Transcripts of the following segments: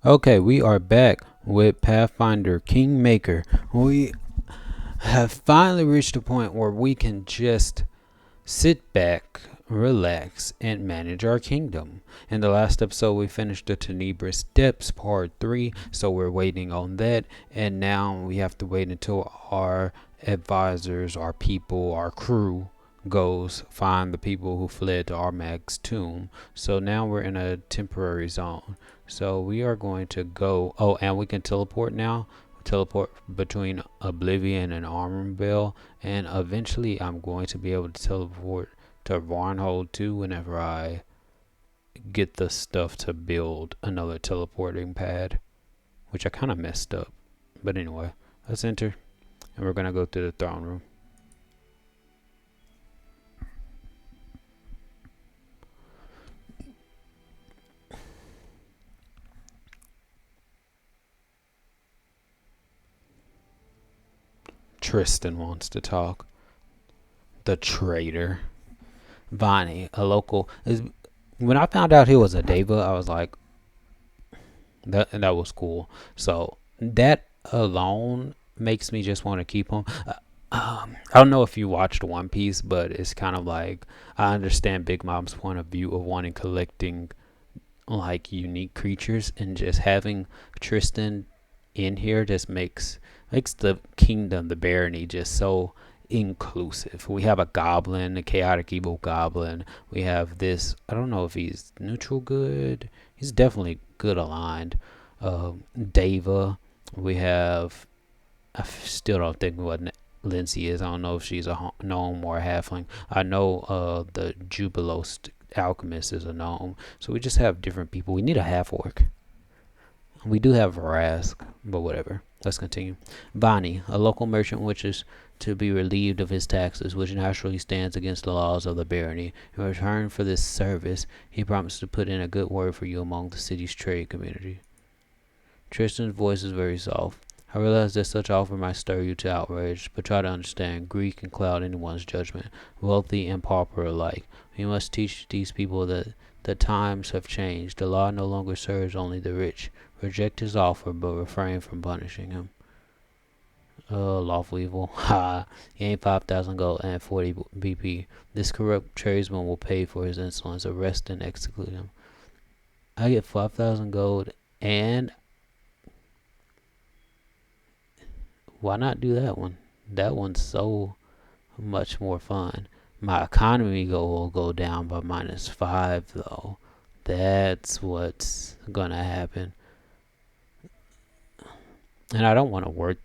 Okay, we are back with Pathfinder Kingmaker. We have finally reached a point where we can just sit back, relax, and manage our kingdom. In the last episode, we finished the Tenebrous Depths Part 3, so we're waiting on that. And now we have to wait until our advisors, our people, our crew goes find the people who fled to Armag's tomb. So now we're in a temporary zone. So we are going to go. Oh, and we can teleport now. Teleport between Oblivion and Armorville, and eventually I'm going to be able to teleport to Varnhold too whenever I get the stuff to build another teleporting pad, which I kind of messed up. But anyway, let's enter, and we're gonna go to the throne room. Tristan wants to talk. The traitor. Vanhi, a local. Is when I found out he was a Deva, I was like, that was cool. So that alone makes me just want to keep him. I don't know if you watched One Piece, but it's kind of like I understand Big Mom's point of view of wanting collecting like unique creatures, and just having Tristan in here just makes the kingdom, the barony, just so inclusive. We have a goblin, a chaotic evil goblin. We have this. I don't know if he's neutral good. He's definitely good aligned. Deva. We have. I still don't think what Lindsay is. I don't know if she's a gnome or a halfling. I know the Jubilost alchemist is a gnome. So we just have different people. We need a half orc. We do have Rask, but whatever. Let's continue. Vanhi, a local merchant wishes to be relieved of his taxes, which naturally stands against the laws of the barony. In return for this service, he promised to put in a good word for you among the city's trade community. Tristan's voice is very soft. I realize that such offer might stir you to outrage, but try to understand. Greed can cloud anyone's judgment, wealthy and pauper alike. We must teach these people that the times have changed. The law no longer serves only the rich. Reject his offer, but refrain from punishing him. Lawful evil. Ha! He ain't 5,000 gold and 40 BP. This corrupt tradesman will pay for his insolence. Arrest and execute him. I get 5,000 gold, and why not do that one? That one's so much more fun. My economy will go down by -5 though. That's what's gonna happen. And I don't want to work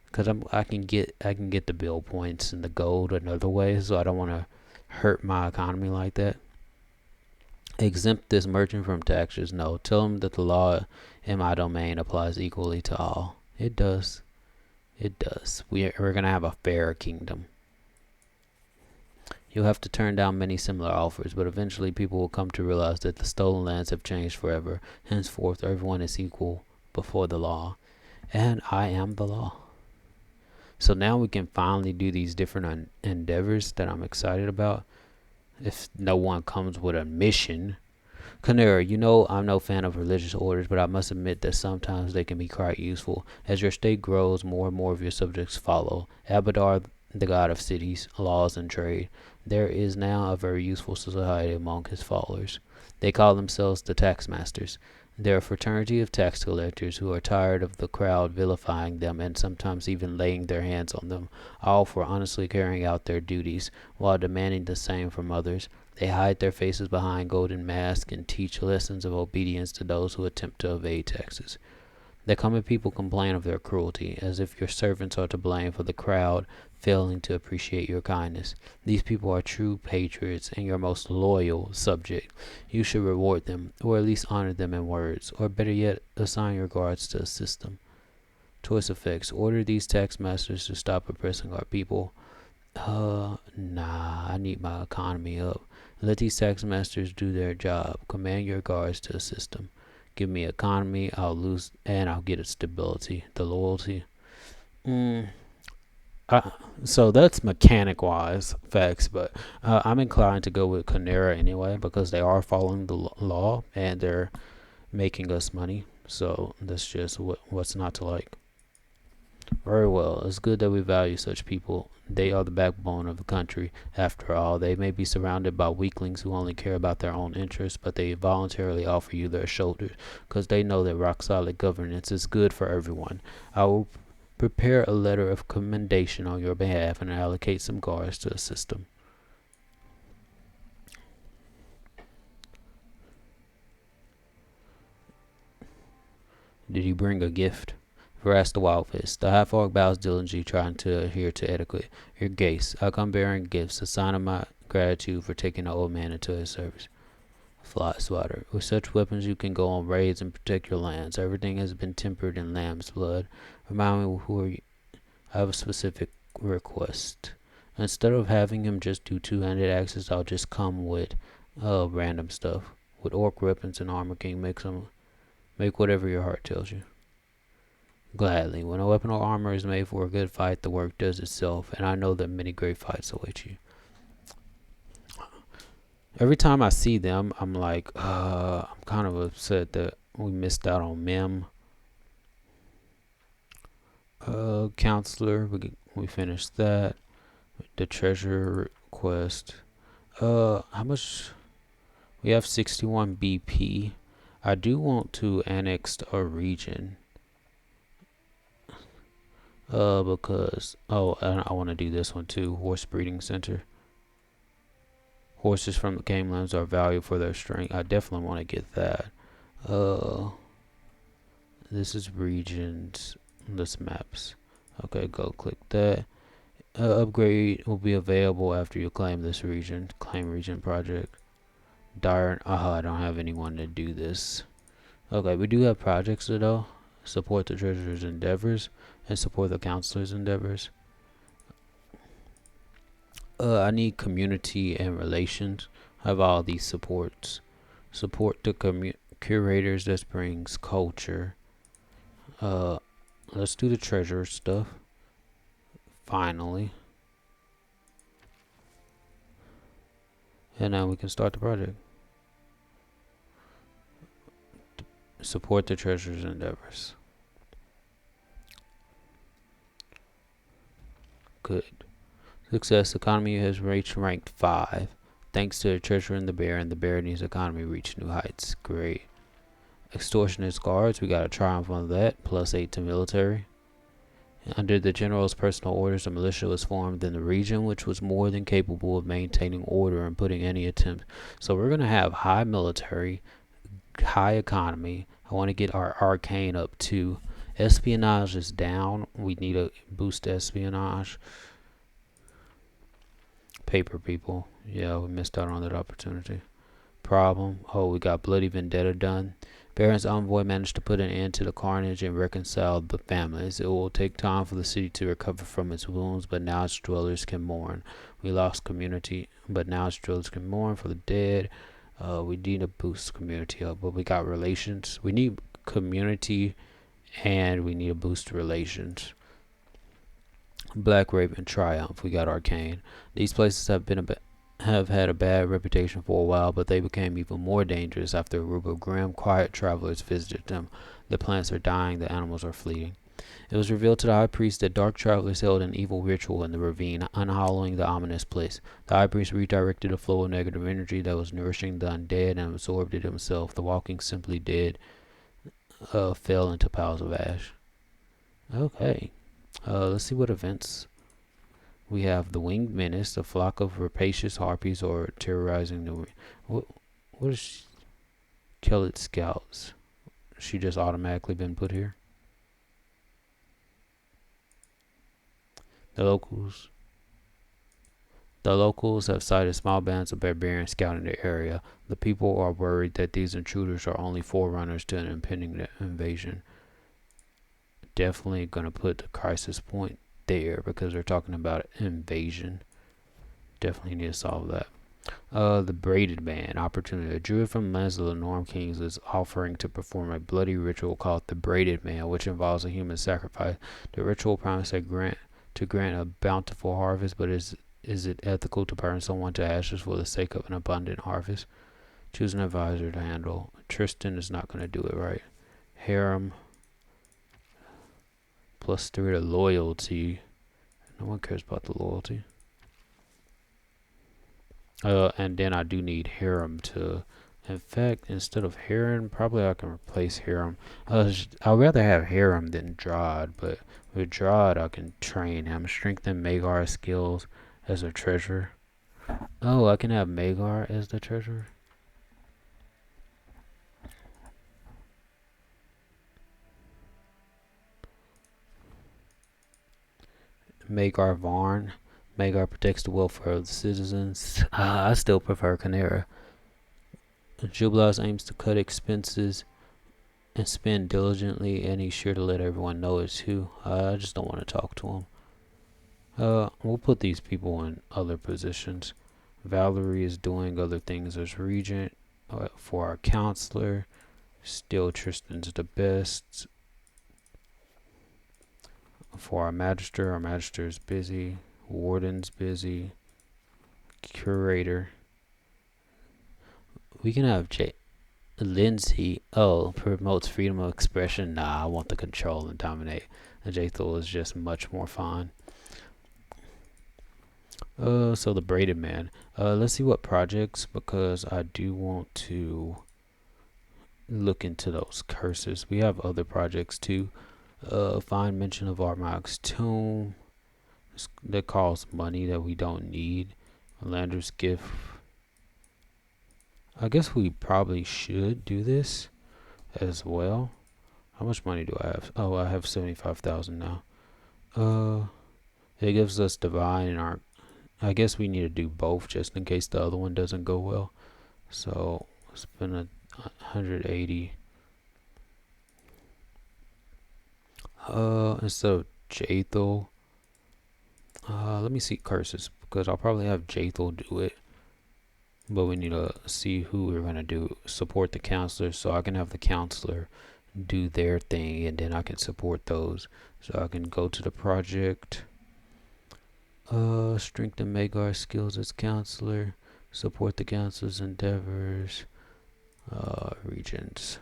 because I can get the bill points and the gold another way, so I don't want to hurt my economy like that. Exempt this merchant from taxes. No, tell him that the law in my domain applies equally to all. It does. It does. We're gonna have a fair kingdom. You'll have to turn down many similar offers, but eventually people will come to realize that the stolen lands have changed forever. Henceforth, everyone is equal before the law, and I am the law. So now we can finally do these different endeavors that I'm excited about. If no one comes with a mission. Canera, you know I'm no fan of religious orders, but I must admit that sometimes they can be quite useful. As your state grows, more and more of your subjects follow. Abadar, the god of cities, laws, and trade. There is now a very useful society among his followers. They call themselves the tax masters. They're a fraternity of tax collectors who are tired of the crowd vilifying them and sometimes even laying their hands on them, all for honestly carrying out their duties, while demanding the same from others. They hide their faces behind golden masks and teach lessons of obedience to those who attempt to evade taxes. The common people complain of their cruelty, as if your servants are to blame for the crowd failing to appreciate your kindness. These people are true patriots and your most loyal subject. You should reward them, or at least honor them in words, or better yet, assign your guards to assist them. Choice effects. Order these tax masters to stop oppressing our people. Nah, I need my economy up. Let these tax masters do their job. Command your guards to assist them. Give me economy, I'll lose, and I'll get its stability, the loyalty. Mm, uh, so that's mechanic wise facts, but I'm inclined to go with Canera anyway because they are following the law and they're making us money. So that's just what's not to like. Very well. It's good that we value such people. They are the backbone of the country. After all, they may be surrounded by weaklings who only care about their own interests, but they voluntarily offer you their shoulders because they know that rock solid governance is good for everyone. I will prepare a letter of commendation on your behalf and allocate some guards to assist them. Did he bring a gift? Harassed the wild fish. The half orc bows diligently, trying to adhere to etiquette. Your gaze. I come bearing gifts, a sign of my gratitude for taking the old man into his service. Fly swatter. With such weapons, you can go on raids and protect your lands. Everything has been tempered in lamb's blood. Remind me who are you? I have a specific request. Instead of having him just do two-handed axes, I'll just come with random stuff. With orc weapons and armor king, make whatever your heart tells you. Gladly. When a weapon or armor is made for a good fight, the work does itself, and I know that many great fights await you. Every time I see them, I'm like, I'm kind of upset that we missed out on Mem. Counselor, we finished that. The treasure quest. How much? We have 61 BP. I do want to annex a region. Because I want to do this one too. Horse breeding center. Horses from the Canelands are valued for their strength. I definitely want to get that. This is regions. This maps. Okay, go click that. Upgrade will be available after you claim this region. Claim region project. Dire. I don't have anyone to do this. Okay, we do have projects though. Support the treasurer's endeavors and support the counselor's endeavors. I need community and relations. I have all these supports. Support the curators. That brings culture. Let's do the treasure stuff. Finally. And now we can start the project. Support the treasurer's endeavors. Good. Success. Economy has reached rank 5. Thanks to the treasurer and the bear needs economy reached new heights. Great. Extortionist guards. We got a triumph on that. +8 to military. Under the general's personal orders, a militia was formed in the region, which was more than capable of maintaining order and putting any attempt. So we're going to have high military, high economy. I want to get our arcane up too. Espionage is down. We need to boost espionage. Paper people. Yeah, we missed out on that opportunity. Problem. Oh, we got bloody vendetta done. Baron's envoy managed to put an end to the carnage and reconcile the families. It will take time for the city to recover from its wounds, but now its dwellers can mourn. We lost community, but now its dwellers can mourn for the dead. We need to boost community up, but we got relations. We need community, and we need to boost relations. Black Raven Triumph. We got Arcane. These places have had a bad reputation for a while, but they became even more dangerous after a group of grim, quiet travelers visited them. The plants are dying, the animals are fleeing. It was revealed to the high priest that dark travelers held an evil ritual in the ravine, unhallowing the ominous place. The high priest redirected a flow of negative energy that was nourishing the undead and absorbed it himself. The walking simply dead fell into piles of ash. Okay. Let's see what events. We have the Winged Menace, a flock of rapacious harpies or terrorizing the... What is Kellett Scouts? She just automatically been put here? The locals have sighted small bands of barbarians scouting the area. The people are worried that these intruders are only forerunners to an impending invasion. Definitely gonna put the crisis point there because they're talking about invasion. Definitely need to solve that. The Braided Man opportunity. A druid from the lands of the Norm Kings is offering to perform a bloody ritual called the Braided Man, which involves a human sacrifice. The ritual promises to grant a bountiful harvest, but is it ethical to burn someone to ashes for the sake of an abundant harvest? Choose an advisor to handle. Tristan is not going to do it right. harem +3 to loyalty. No one cares about the loyalty. And then I do need harem to. In fact, instead of harem, probably I can replace harem. I'd rather have harem than Drod, but with Drod I can train him, strengthen Magar skills as a treasurer. Oh, I can have Magar as the treasurer. Magar Varn. Magar protects the welfare of the citizens. I still prefer Canera. Jublas aims to cut expenses and spend diligently, and he's sure to let everyone know it's who. I just don't want to talk to him. We'll put these people in other positions. Valerie is doing other things as regent. For our counselor, still Tristan's the best. For our magister is busy. Warden's busy. Curator. We can have Lindsay. Oh, promotes freedom of expression. Nah, I want to control and dominate. And Jathal is just much more fun. So the braided man. Let's see what projects, because I do want to look into those curses. We have other projects too. Find mention of Armag's tomb. That costs money that we don't need. Lander's gift. I guess we probably should do this as well. How much money do I have? Oh, I have 75,000 now. It gives us divine and our. I guess we need to do both just in case the other one doesn't go well. So spend 180. Instead of Jathal. Let me see curses, because I'll probably have Jathal do it. But we need to see who we're gonna do. Support the counselor, so I can have the counselor do their thing, and then I can support those. So I can go to the project. Strengthen Magar skills as counselor. Support the counselor's endeavors. Regents.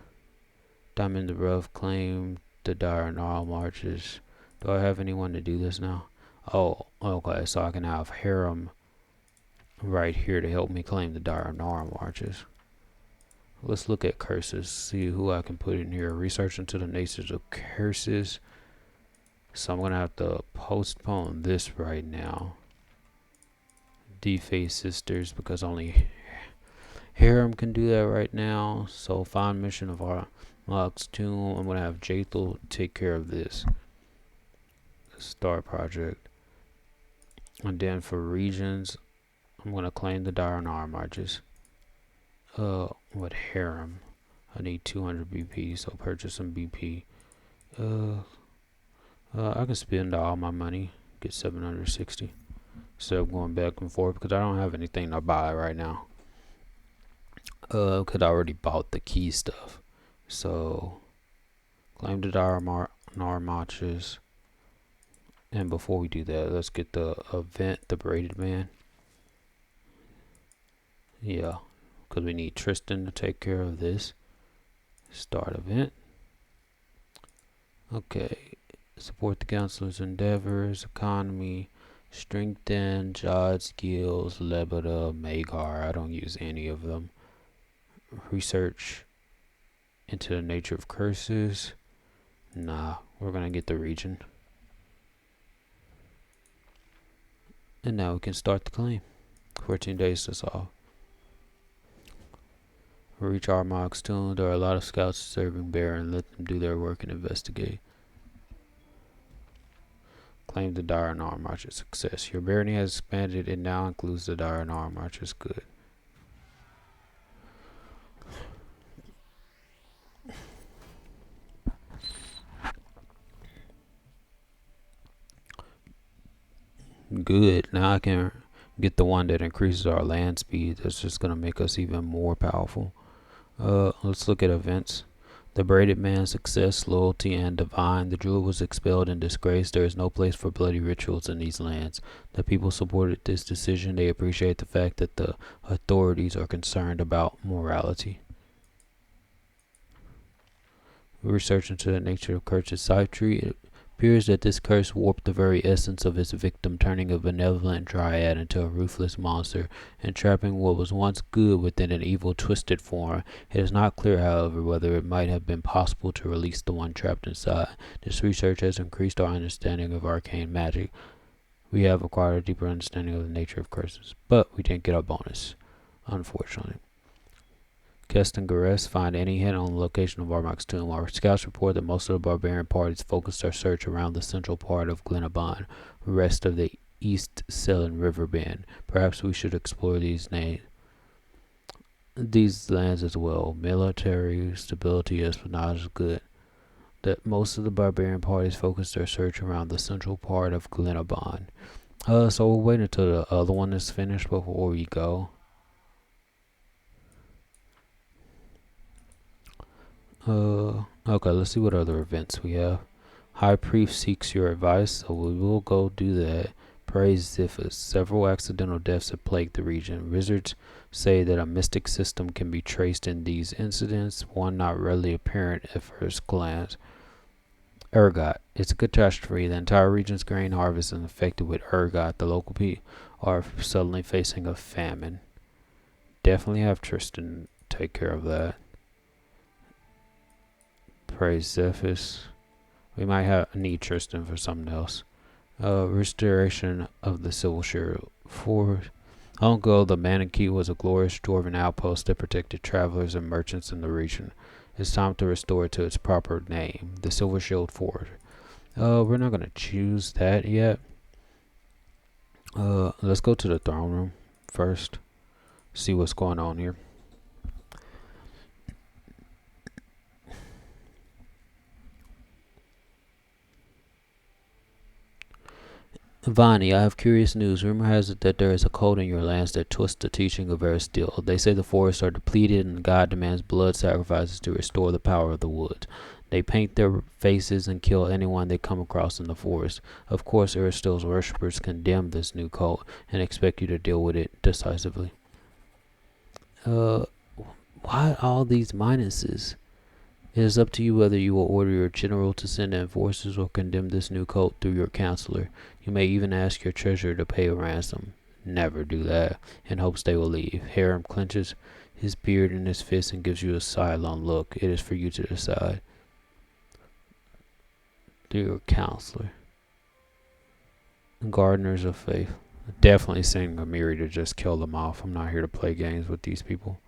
Diamond the Rough claim the dire Gnarl marches. Do I have anyone to do this now? Oh, okay, so I can have Harem right here to help me claim the dire Gnarl marches. Let's look at curses, see who I can put in here. Research into the natures of curses. So I'm gonna have to postpone this right now. Deface sisters, because only Harem can do that right now. So find mission of Armag's tomb. I'm gonna have Jathal take care of this. Start project. And then for regions, I'm gonna claim the dire Gnarl marches. With Harem, I need 200 BP, so purchase some BP. I can spend all my money, get 760, instead of going back and forth, because I don't have anything to buy right now. Because I already bought the key stuff. So, claim the dire Gnarl marches. And before we do that, let's get the event, the braided man. Yeah, because we need Tristan to take care of this. Start event. Okay. Support the counselor's endeavors, economy, strengthen, Jod skills, Lebeda, Magar. I don't use any of them. Research into the nature of curses. Nah, we're gonna get the region. And now we can start the claim. 14 days to solve. Reach Armag's tomb. There are a lot of scouts serving Baron. Let them do their work and investigate. Claim the dire Gnarl marches. Success. Your barony has expanded. It now includes the dire Gnarl marches. Good. Good. Now I can get the one that increases our land speed. That's just gonna make us even more powerful. Let's look at events. The braided man's success, loyalty, and divine. The druid was expelled in disgrace. There is no place for bloody rituals in these lands. The people supported this decision. They appreciate the fact that the authorities are concerned about morality. Research into the nature of Kurtz's side tree, it appears that this curse warped the very essence of its victim, turning a benevolent dryad into a ruthless monster, and trapping what was once good within an evil, twisted form. It is not clear, however, whether it might have been possible to release the one trapped inside. This research has increased our understanding of arcane magic. We have acquired a deeper understanding of the nature of curses, but we didn't get our bonus, unfortunately. Kest and Gares find any hint on the location of Armak's tomb. Our scouts report that most of the barbarian parties focused their search around the central part of Glenabon, rest of the East Selin River bend. Perhaps we should explore these lands as well. Military stability, espionage is good. That most of the barbarian parties focused their search around the central part of Glenabon. So we'll wait until the other one is finished before we go. Okay, let's see what other events we have. High Priest seeks your advice, so we will go do that. Praise Ziphus. Several accidental deaths have plagued the region. Wizards say that a mystic system can be traced in these incidents, one not readily apparent at first glance. Ergot. It's a catastrophe. The entire region's grain harvest is infected with ergot. The local people are suddenly facing a famine. Definitely have Tristan take care of that. Praise Zephys. We might need Tristan for something else. Restoration of the civil share. For long ago, the Manakee was a glorious dwarven outpost that protected travelers and merchants in the region. It's time to restore it to its proper name, the Silver Shield Fort. We're not gonna choose that yet. Let's go to the throne room first. See what's going on here. Vanhi, I have curious news. Rumor has it that there is a cult in your lands that twists the teaching of Aristiel. They say the forests are depleted and God demands blood sacrifices to restore the power of the woods. They paint their faces and kill anyone they come across in the forest. Of course, Aristiel's worshippers condemn this new cult and expect you to deal with it decisively. Why all these minuses? It is up to you whether you will order your general to send in forces or condemn this new cult through your counselor. You may even ask your treasurer to pay a ransom. Never do that, in hopes they will leave. Harem clenches his beard in his fist and gives you a sidelong look. It is for you to decide. Through your counselor. Gardeners of Faith. Definitely sending Amiri to just kill them off. I'm not here to play games with these people.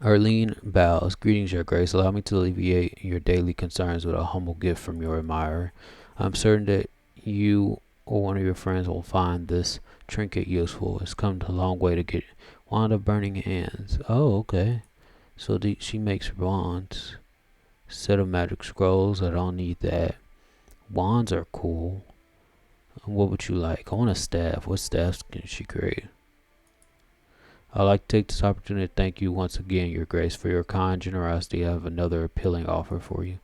Arlene bows. Greetings, Your Grace. Allow me to alleviate your daily concerns with a humble gift from your admirer. I'm certain that you or one of your friends will find this trinket useful. It's come a long way to get wand of burning hands. Oh, okay. So she makes wands. Set of magic scrolls. I don't need that. Wands are cool. What would you like? I want a staff. What staffs can she create? I'd like to take this opportunity to thank you once again, Your Grace, for your kind generosity. I have another appealing offer for you.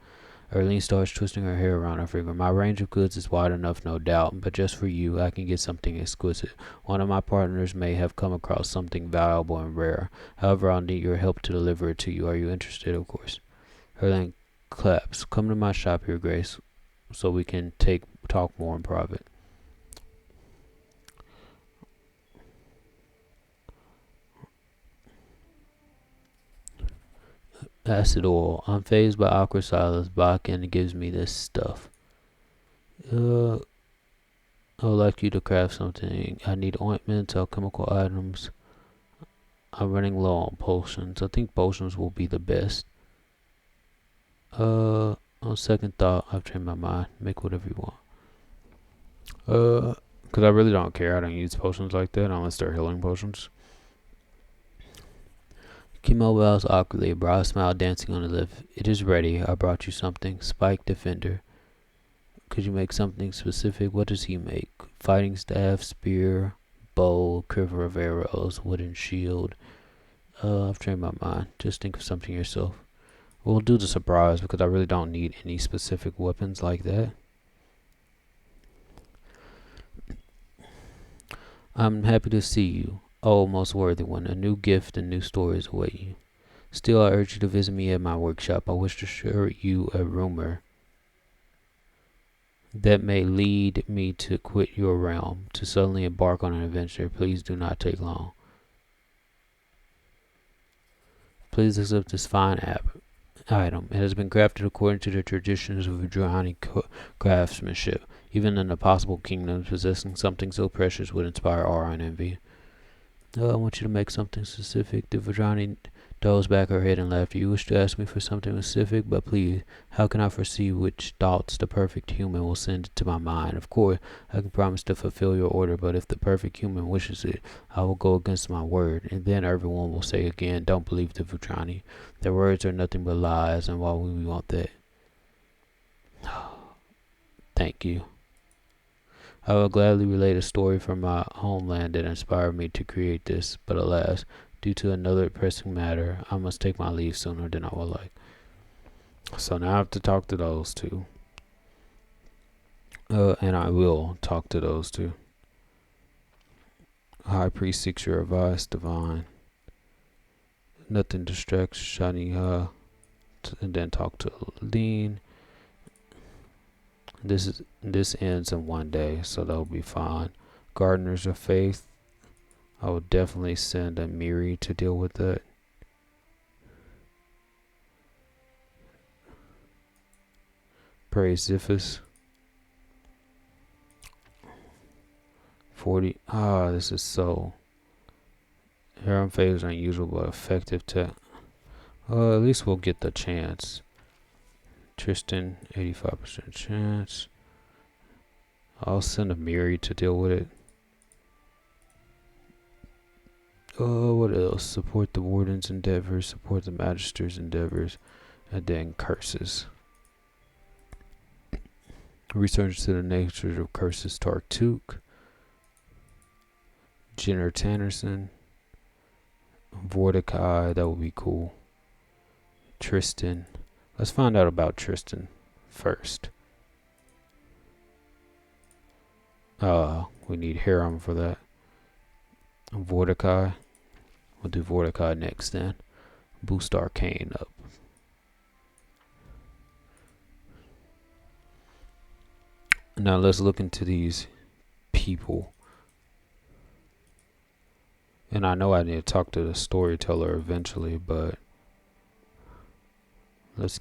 Erlene starts twisting her hair around her finger. My range of goods is wide enough, no doubt, but just for you, I can get something exquisite. One of my partners may have come across something valuable and rare. However, I'll need your help to deliver it to you. Are you interested, of course? Erlene claps. Come to my shop, Your Grace, so we can talk more in private. Acid oil. I'm phased by awkward silence. Bakken gives me this stuff. I would like you to craft something. I need ointments, alchemical items. I'm running low on potions. I think potions will be the best. On second thought, I've changed my mind. Make whatever you want. Because I really don't care. I don't use potions like that unless they're healing potions. Kimo bows awkwardly, a broad smile dancing on her lip. It is ready. I brought you something. Spike Defender. Could you make something specific? What does he make? Fighting staff, spear, bow, quiver of arrows, wooden shield. I've changed my mind. Just think of something yourself. We'll do the surprise because I really don't need any specific weapons like that. I'm happy to see you. Oh, most worthy one. A new gift and new stories await you. Still, I urge you to visit me at my workshop. I wish to share you a rumor that may lead me to quit your realm, to suddenly embark on an adventure. Please do not take long. Please accept this fine item. It has been crafted according to the traditions of Vajrani craftsmanship. Even in the possible kingdoms, possessing something so precious would inspire awe and envy. I want you to make something specific. The Vajrani dozed back her head and laughed. You wish to ask me for something specific, but please, how can I foresee which thoughts the perfect human will send to my mind? Of course, I can promise to fulfill your order, but if the perfect human wishes it, I will go against my word, and then everyone will say again, don't believe the Vajrani. Their words are nothing but lies, and why would we want that? Thank you. I will gladly relate a story from my homeland that inspired me to create this, but alas, due to another pressing matter, I must take my leave sooner than I would like. So now I have to talk to those two. And I will talk to those two. High Priest seeks your advice, Divine. Nothing distracts Shani, and then talk to Dean. This ends in one day, so that'll be fine. Gardeners of Faith. I will definitely send a Miri to deal with that. Praise Ziphus. 40. This is so. Harem Phase are unusual but effective to. At least we'll get the chance. Tristan, 85% chance. I'll send a Miri to deal with it. What else? Support the Warden's endeavors, support the Magister's endeavors, and then curses. Research to the nature of curses, Tartuk. Jenner Tannerson. Vortikai, that would be cool. Tristan. Let's find out about Tristan first. We need Harem for that. Vortikai. We'll do Vortikai next then. Boost Arcane up. Now let's look into these people. And I know I need to talk to the storyteller eventually, but let's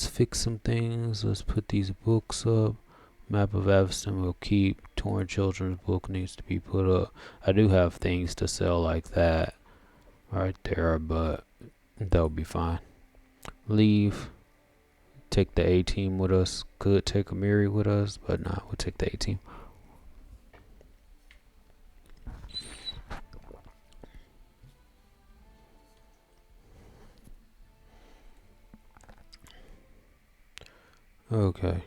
fix some things. Let's put these books up. Map of Aveston will keep. Torn Children's book needs to be put up. I do have things to sell like that right there, but that'll be fine. Leave. Take the A-team with us. Could take a Miri with us, but nah, we'll take the A-team. Okay.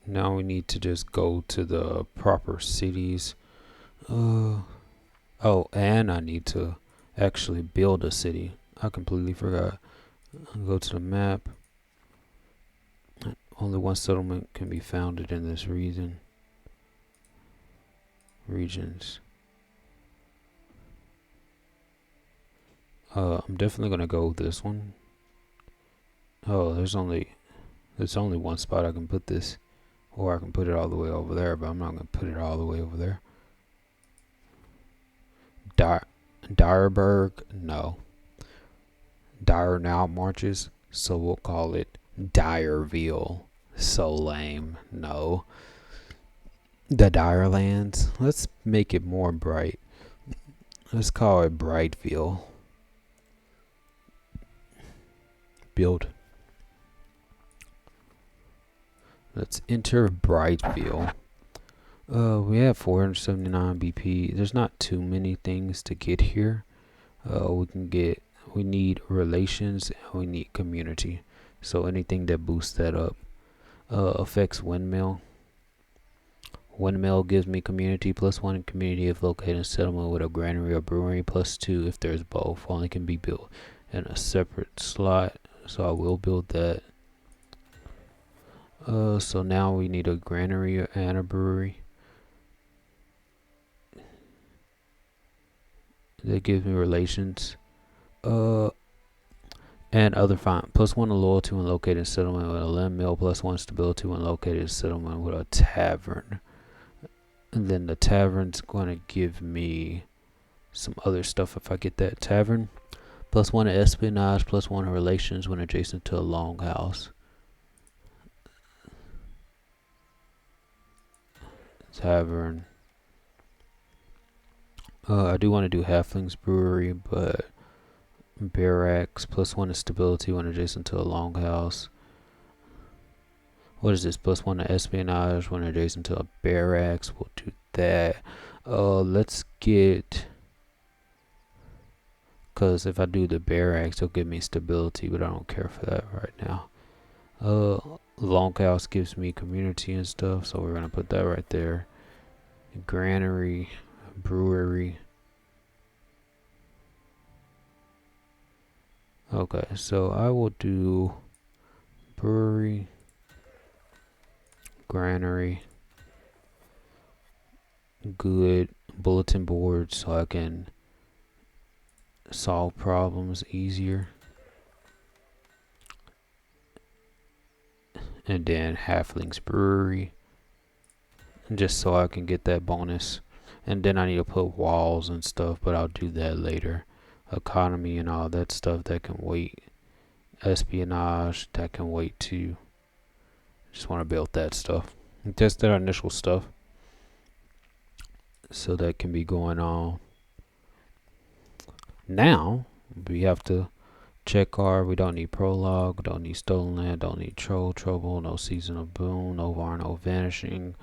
Now we need to just go to the proper cities. Oh, and I need to actually build a city. I completely forgot. I'll go to the map. Only one settlement can be founded in this regions. I'm definitely gonna go with this one. There's only one spot I can put this, or I can put it all the way over there, but I'm not gonna put it all the way over there. Dyerberg, no. Dyer now marches, so we'll call it Dyerville. So lame, no. The Dyerlands, let's make it more bright. Let's call it Brightville. Build. Let's enter Brightville. We have 479 BP. There's not too many things to get here. We need relations and we need community. So anything that boosts that up. Affects windmill. Windmill gives me community +1 in community if located in settlement with a granary or brewery +2 if there's both. Only can be built in a separate slot. So I will build that. So now we need a granary and a brewery. That gives me relations. Uh, and other fine. +1 to loyalty when located in settlement with a limb mill. +1 stability when located in settlement with a tavern. And then the tavern's going to give me some other stuff if I get that tavern. +1 to espionage. +1 to relations when adjacent to a longhouse. Tavern. I do want to do Halfling's Brewery, but barracks. +1 to stability when adjacent to a longhouse. What is this? +1 to espionage when adjacent to a barracks. We'll do that. Let's get, because if I do the barracks, it'll give me stability, but I don't care for that right now. Longhouse gives me community and stuff, so we're gonna put that right there. Granary, brewery. Okay, so I will do brewery, granary, good bulletin board so I can solve problems easier. And then Halfling's Brewery, just so I can get that bonus. And then I need to put walls and stuff, but I'll do that later. Economy and all that stuff, that can wait. Espionage, that can wait too. Just want to build that stuff. Just that initial stuff, so that can be going on. Now we have to check we don't need prologue, don't need stolen land, don't need troll trouble, no season of boon, no var, no vanishing,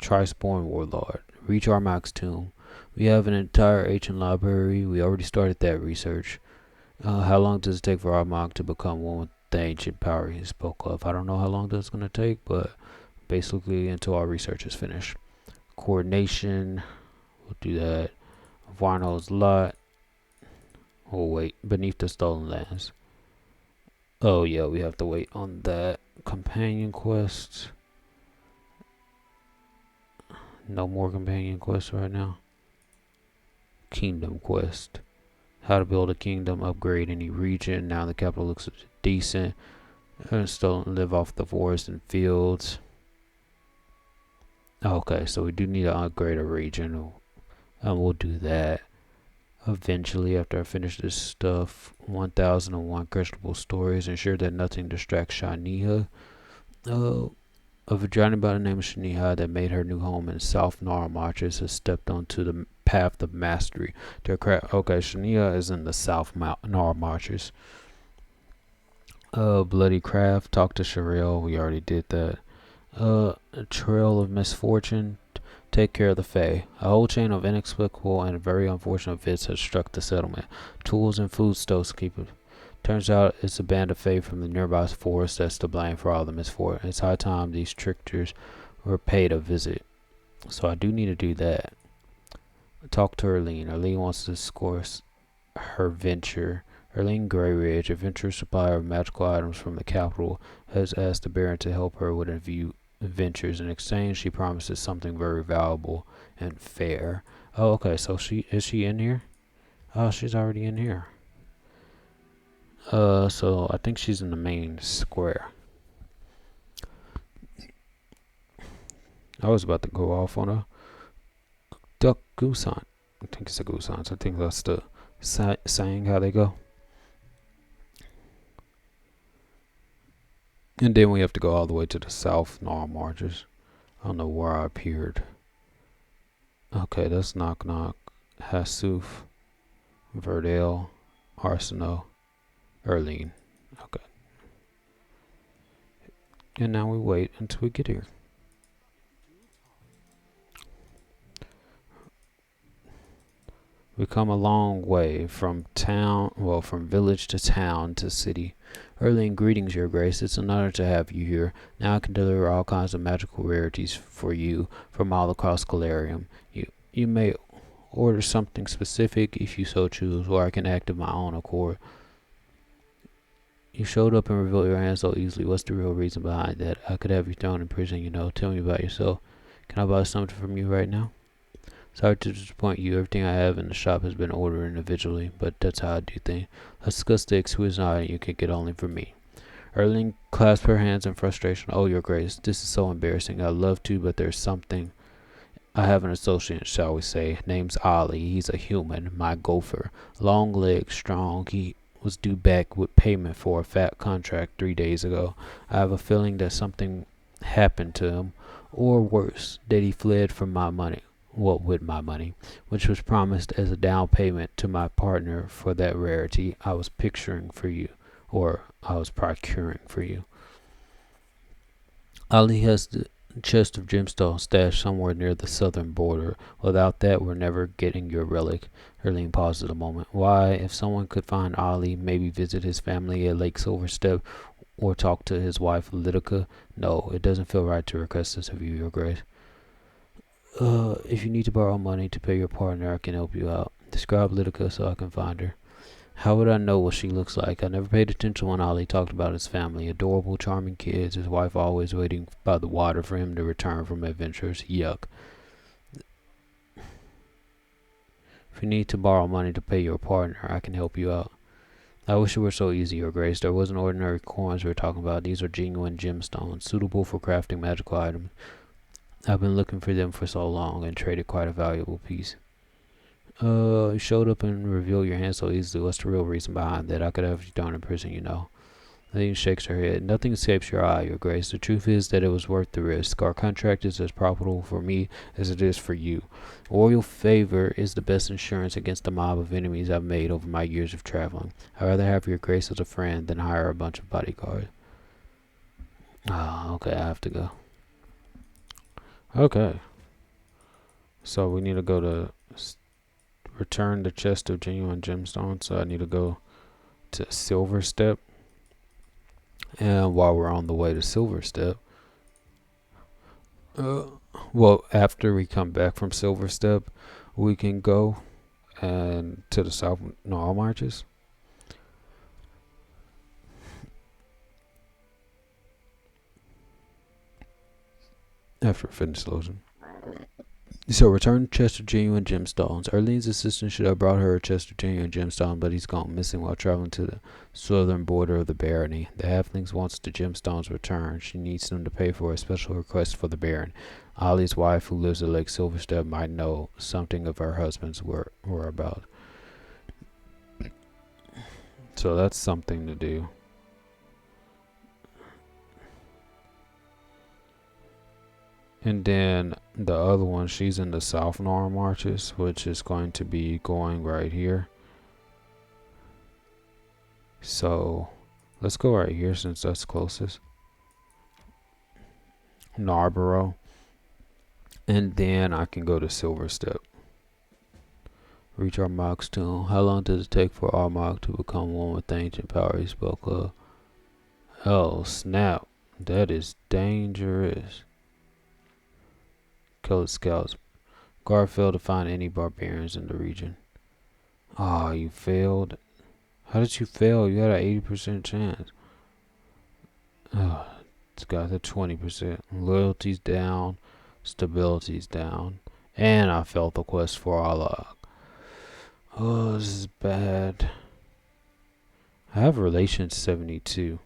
Trisporn Warlord. Reach Armag's tomb. We have an entire ancient library. We already started that research. How long does it take for Armag to become one with the ancient power he spoke of? I don't know how long that's going to take, but basically until our research is finished. Coordination, we'll do that. Varno's lot. Oh wait, beneath the stolen lands. Oh yeah, we have to wait on that. Companion quests. No more companion quests right now. Kingdom quest. How to build a kingdom, upgrade any region. Now the capital looks decent. Still live off the forest and fields. Okay, so we do need to upgrade a region, and we'll do that eventually after I finish this stuff. 1001 questionable stories. Ensure that nothing distracts Shaniha. A vagina by the name of Shaniha that made her new home in South Nara Marches has stepped onto the path of mastery. Okay, Shaniha is in the South Nara Marches. Bloody Craft. Talk to Sherelle. We already did that. A trail of misfortune. Take care of the Fae. A whole chain of inexplicable and very unfortunate events has struck the settlement. Tools and foodstuffs keep it. Turns out it's a band of Fae from the nearby forest that's to blame for all the misfortune. It's high time these tricksters were paid a visit. So I do need to do that. Talk to Erlene. Erlene wants to discourse her venture. Erlene Greyridge, a venture supplier of magical items from the capital, has asked the Baron to help her with a few ventures. In exchange, she promises something very valuable and fair. Oh, okay, so is she in here? Oh, she's already in here. So I think she's in the main square. I was about to go off on a duck goose hunt. I think it's a goose hunt. So I think that's the saying how they go. And then we have to go all the way to the South Nara Marches. I don't know where I appeared. Okay, that's Knock Knock, Hasuf, Verdale, Arsenal, Erlene. Okay. And now we wait until we get here. We come a long way from from village to town to city. Early greetings, Your Grace. It's an honor to have you here. Now I can deliver all kinds of magical rarities for you from all across Galarium. You may order something specific if you so choose, or I can act of my own accord. You showed up and revealed your hand so easily. What's the real reason behind that? I could have you thrown in prison, Tell me about yourself. Can I buy something from you right now? Sorry to disappoint you. Everything I have in the shop has been ordered individually, but that's how I do things. Let's discuss the exquisite item you can get only from me. Erling clasped her hands in frustration. Oh, Your Grace, this is so embarrassing. I'd love to, but there's something. I have an associate, shall we say. Name's Ollie. He's a human, my gopher. Long legs, strong. He was due back with payment for a fat contract 3 days ago. I have a feeling that something happened to him, or worse, that he fled from my money. Well, with my money, which was promised as a down payment to my partner for that rarity I was picturing for you, or I was procuring for you. Ali has the chest of gemstones stashed somewhere near the southern border. Without that, we're never getting your relic. Erling paused a moment. Why, if someone could find Ali, maybe visit his family at Lake Silverstep, or talk to his wife, Lydica. No, it doesn't feel right to request this of you, Your Grace. If you need to borrow money to pay your partner, I can help you out. Describe Lydica so I can find her. How would I know what she looks like? I never paid attention when Ali talked about his family. Adorable, charming kids, his wife always waiting by the water for him to return from adventures. Yuck. If you need to borrow money to pay your partner, I can help you out. I wish it were so easy, Your Grace. There wasn't ordinary coins we were talking about. These are genuine gemstones, suitable for crafting magical items. I've been looking for them for so long and traded quite a valuable piece. You showed up and revealed your hand so easily. What's the real reason behind that? I could have you thrown in prison, you know. Nadine shakes her head. Nothing escapes your eye, Your Grace. The truth is that it was worth the risk. Our contract is as profitable for me as it is for you. Royal favor is the best insurance against the mob of enemies I've made over my years of traveling. I'd rather have Your Grace as a friend than hire a bunch of bodyguards. Okay, I have to go. Okay. So we need to go to return the chest of genuine gemstones. So I need to go to Silverstep. And while we're on the way to Silverstep, after we come back from Silverstep, we can go and to the South Gnarl Marches. After finish loading. So return chest of genuine gemstones. Erlene's assistant should have brought her a chest of genuine gemstones, but he's gone missing while traveling to the southern border of the barony. The halflings wants the gemstones returned. She needs them to pay for a special request for the baron. Ollie's wife, who lives at Lake Silverstep, might know something of her husband's whereabouts. So that's something to do. And then the other one, she's in the South Gnarl Marches, which is going to be going right here. So let's go right here since that's closest. Narborough. And then I can go to Silverstep. Reach Armag's tomb. How long does it take for Armag to become one with the ancient power he spoke of? Oh, snap. That is dangerous. Colored scouts. Guard failed to find any barbarians in the region. Oh, you failed? How did you fail? You had an 80% chance. It's got a 20%. Loyalty's down. Stability's down. And I failed the quest for Allah. Oh, this is bad. I have relations 72.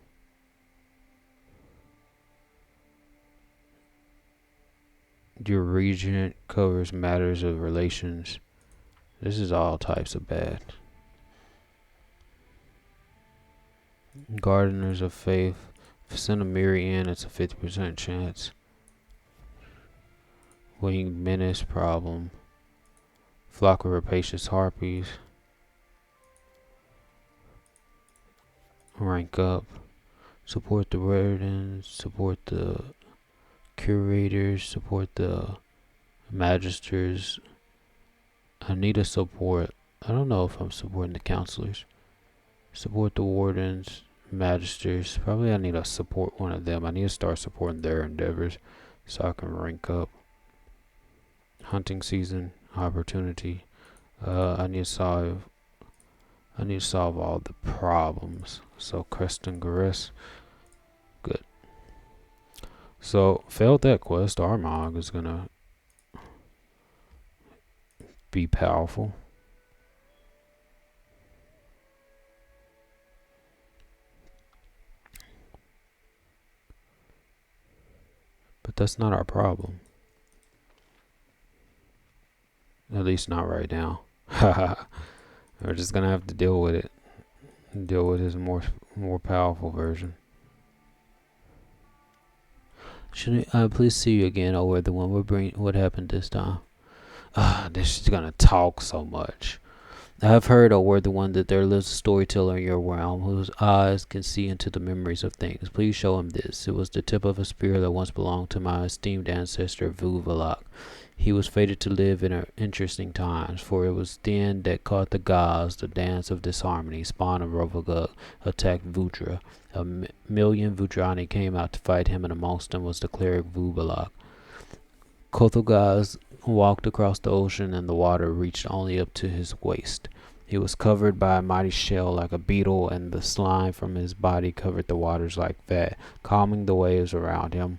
Your region covers matters of relations. This is all types of bad. Gardeners of Faith. Send a Miri in, it's a 50% chance. Winged Menace problem. Flock of rapacious harpies. Rank up. Support the wardens. Support the curators. Support the magisters. I need a support. I don't know if I'm supporting the counselors. Support the wardens. Magisters. Probably I need to support one of them. I need to start supporting their endeavors so I can rank up. Hunting season. Opportunity. I need to solve all the problems. So Crest and Garess. Good. So failed that quest. Armag is gonna be powerful. But that's not our problem. At least not right now. We're just gonna have to deal with it. Deal with his more powerful version. Should I please see you again, or the one we're bringing? What happened this time? This is gonna talk so much. I have heard, O worthy one, that there lives a storyteller in your realm whose eyes can see into the memories of things. Please show him this. It was the tip of a spear that once belonged to my esteemed ancestor Vuvalak. He was fated to live in interesting times, for it was then that caught the gods, the dance of disharmony, spawn of Rovagug, attacked Vudra. A million Vudrani came out to fight him, and amongst them was the cleric Vubalak. Kothogaz walked across the ocean, and the water reached only up to his waist. He was covered by a mighty shell like a beetle, and the slime from his body covered the waters like fat, calming the waves around him.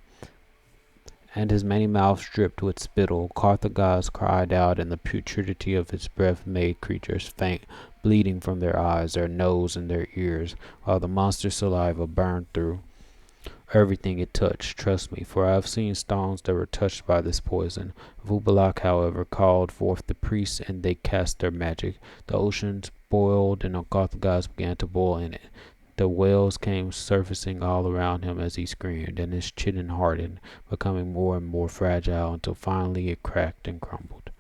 And his many mouths dripped with spittle. Carthagaz cried out, and the putridity of his breath made creatures faint, bleeding from their eyes, their nose, and their ears, while the monster's saliva burned through everything it touched. Trust me, for I have seen stones that were touched by this poison. Vubalak, however, called forth the priests, and they cast their magic. The oceans boiled, and Carthagaz began to boil in it. The whales came surfacing all around him as he screamed, and his chitin hardened, becoming more and more fragile until finally it cracked and crumbled.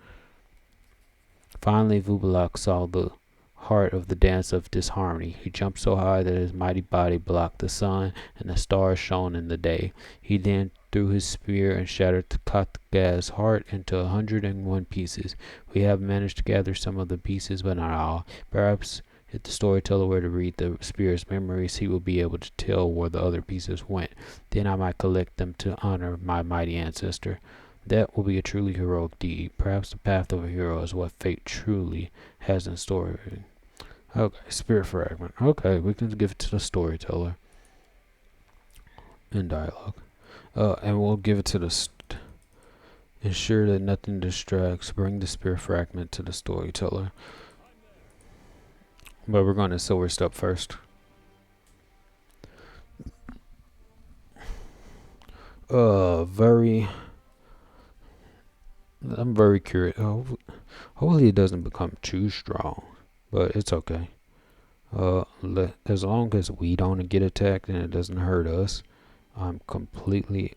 Finally, Vubalak saw the heart of the dance of disharmony. He jumped so high that his mighty body blocked the sun, and the stars shone in the day. He then threw his spear and shattered Katgaz's heart into 101 pieces. We have managed to gather some of the pieces, but not all. Perhaps if the storyteller were to read the spear's memories, he would be able to tell where the other pieces went. Then I might collect them to honor my mighty ancestor. That will be a truly heroic deed. Perhaps the path of a hero is what fate truly has in store. Okay, spirit fragment. Okay, we can give it to the storyteller in dialogue. And we'll give it to the ensure that nothing distracts. Bring the spirit fragment to the storyteller. But we're going to silver step first. I'm very curious. Hopefully it doesn't become too strong, but it's okay. As long as we don't get attacked and it doesn't hurt us, I'm completely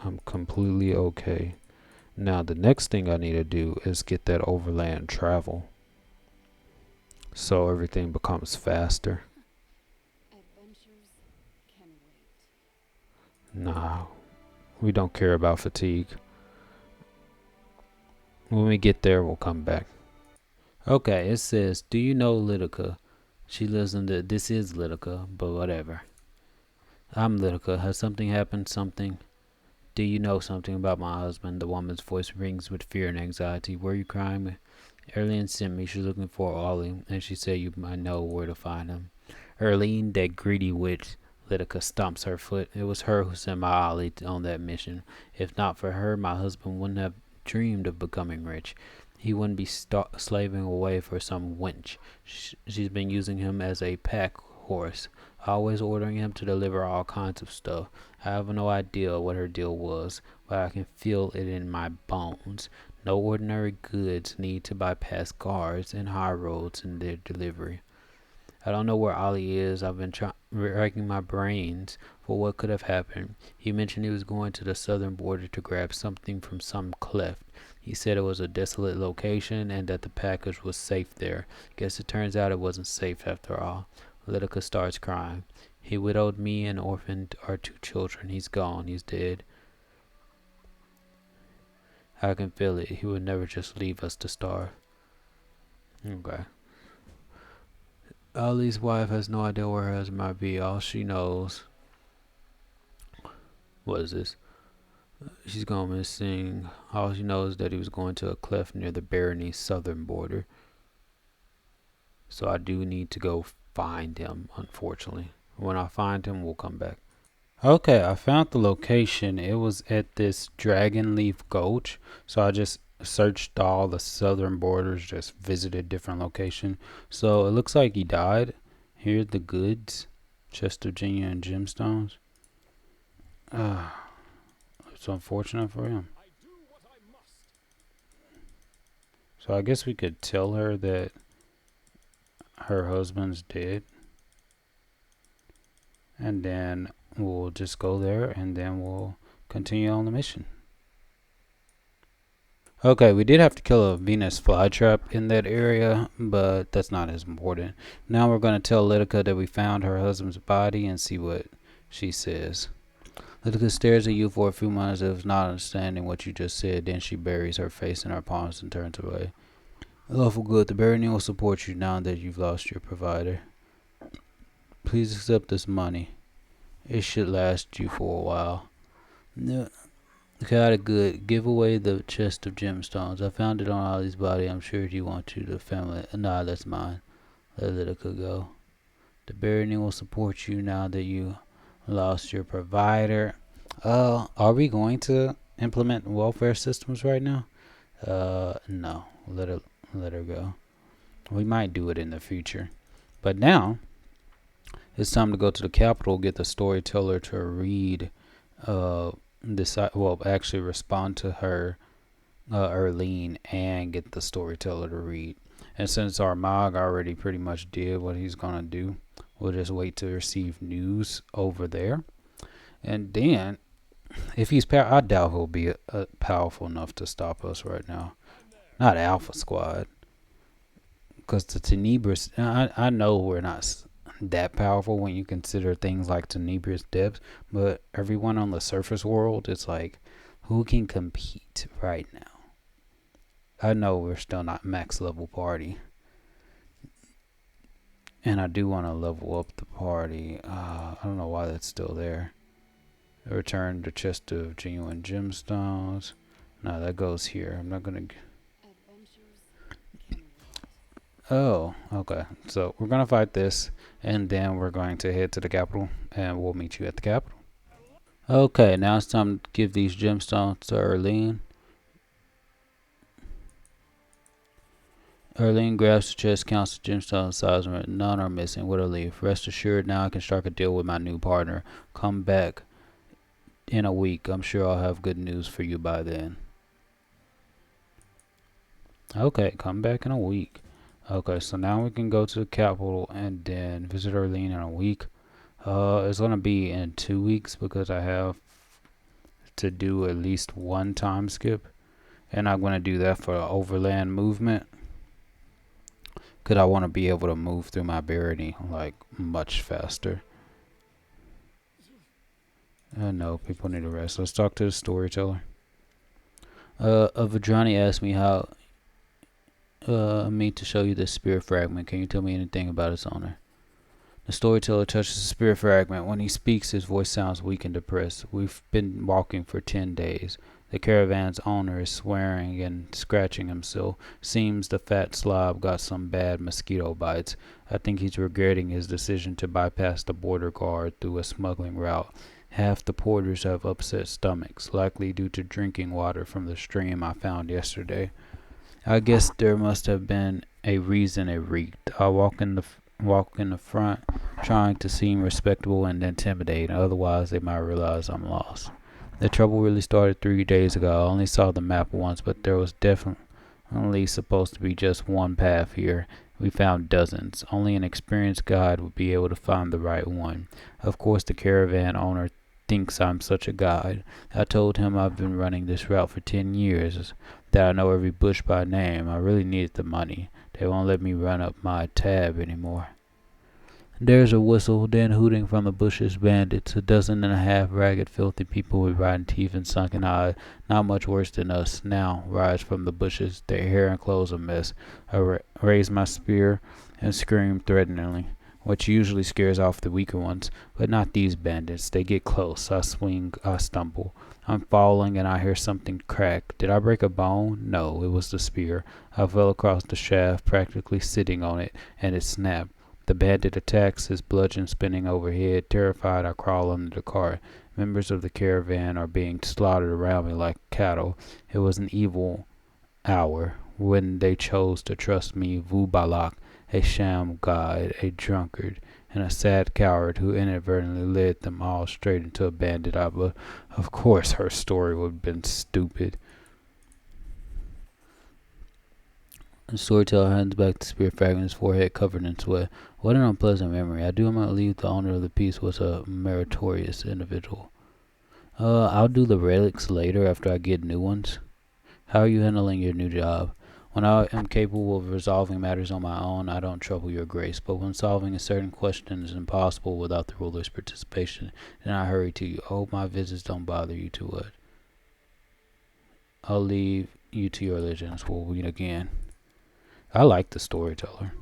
okay. Now the next thing I need to do is get that overland travel, so everything becomes faster. Nah, we don't care about fatigue. When we get there, we'll come back. Okay, it says, do you know Lidica? She lives in this is Lidica, but whatever. I'm Lidica. Has something happened? Something? Do you know something about my husband? The woman's voice rings with fear and anxiety. Were you crying? Erlene sent me. She's looking for Ollie, and she said you might know where to find him. Erlene, that greedy witch. Lidica stomps her foot. It was her who sent my Ollie on that mission. If not for her, my husband wouldn't have dreamed of becoming rich. He wouldn't be slaving away for some wench. She's been using him as a pack horse, always ordering him to deliver all kinds of stuff. I have no idea what her deal was, but I can feel it in my bones. No ordinary goods need to bypass guards and high roads in their delivery. I don't know where Ollie is. I've been racking my brains for what could have happened. He mentioned he was going to the southern border to grab something from some cleft. He said it was a desolate location and that the package was safe there. Guess it turns out it wasn't safe after all. Lidica starts crying. He widowed me and orphaned our 2 children. He's gone. He's dead. I can feel it. He would never just leave us to starve. Okay. Ollie's wife has no idea where her husband might be. All she knows... What is this? She's gone missing. All she knows is that he was going to a cleft near the Barony southern border. So I do need to go find him, unfortunately. When I find him, we'll come back. Okay, I found the location. It was at this Dragonleaf Gulch. So I just searched all the southern borders, just visited different locations. So it looks like he died. Here's the goods, chest of genuine gemstones. Uh, it's unfortunate for him. So I guess we could tell her that her husband's dead, and then we'll just go there, and then we'll continue on the mission. Okay, we did have to kill a Venus flytrap in that area, but that's not as important. Now we're going to tell Litica that we found her husband's body and see what she says. Litica stares at you for a few moments as if not understanding what you just said. Then she buries her face in her palms and turns away. Lawful good, the Baron will support you now that you've lost your provider. Please accept this money. It should last you for a while. No. Got it good. Give away the chest of gemstones. I found it on Ollie's body. I'm sure you want to. The family. Nah, that's mine. Let Litica go. The Baron will support you now that you lost your provider. Are we going to implement welfare systems right now? No. Let her go. We might do it in the future. But now, it's time to go to the capital, get the storyteller to read, actually respond to her, Erlene, and get the storyteller to read. And since our Mog already pretty much did what he's gonna do, we'll just wait to receive news over there. And then, if he's I doubt he'll be powerful enough to stop us right now. Not Alpha Squad. Because the Tenebrous, I know we're not that powerful when you consider things like Tenebrous depths, but everyone on the surface world is like, who can compete right now? I know we're still not max level party. And I do want to level up the party. I don't know why that's still there. Return the chest of genuine gemstones. No, that goes here. I'm not going to... Oh, okay. So we're going to fight this, and then we're going to head to the capital, and we'll meet you at the capital. Okay, now it's time to give these gemstones to Erlene. Erlene grabs the chest, counts the gemstone size, and none are missing. What a relief. Rest assured, now I can strike a deal with my new partner. Come back in a week. I'm sure I'll have good news for you by then. Okay, come back in a week. Okay, so now we can go to the capital and then visit Erlene in a week. It's going to be in 2 weeks because I have to do at least one time skip. And I'm going to do that for overland movement. Because I want to be able to move through my barony like much faster. No, people need a rest. Let's talk to the storyteller. Vadrani asked me how me to show you this spirit fragment. Can you tell me anything about its owner? The storyteller touches the spirit fragment. When he speaks, his voice sounds weak and depressed. We've been walking for 10 days. The caravan's owner is swearing and scratching himself. Seems the fat slob got some bad mosquito bites. I think he's regretting his decision to bypass the border guard through a smuggling route. Half the porters have upset stomachs, likely due to drinking water from the stream I found yesterday. I guess there must have been a reason it reeked. I walk in the front, trying to seem respectable and intimidating. Otherwise, they might realize I'm lost. The trouble really started 3 days ago. I only saw the map once, but there was definitely supposed to be just one path here. We found dozens. Only an experienced guide would be able to find the right one. Of course, the caravan owner thinks I'm such a guide. I told him I've been running this route for 10 years, that I know every bush by name. I really needed the money. They won't let me run up my tab anymore. There's a whistle, then hooting from the bushes. Bandits, 12 ragged, filthy people with rotten teeth and sunken eyes, not much worse than us, now rise from the bushes, their hair and clothes a mess. I raise my spear and scream threateningly, which usually scares off the weaker ones, but not these bandits. They get close. I swing, I stumble. I'm falling and I hear something crack. Did I break a bone? No, it was the spear. I fell across the shaft, practically sitting on it, and it snapped. The bandit attacks, his bludgeon spinning overhead. Terrified, I crawl under the cart. Members of the caravan are being slaughtered around me like cattle. It was an evil hour when they chose to trust me, Vubalak, a sham guide, a drunkard, and a sad coward who inadvertently led them all straight into a bandit outlook. Of course, her story would have been stupid. The storyteller hands back the spear fragment, his forehead covered in sweat. What an unpleasant memory. I do not believe the owner of the piece was a meritorious individual. I'll do the relics later after I get new ones. How are you handling your new job? When I am capable of resolving matters on my own, I don't trouble your grace. But when solving a certain question is impossible without the ruler's participation, then I hurry to you. I hope my visits don't bother you too much. I'll leave you to your legends. We'll meet again. I like the storyteller.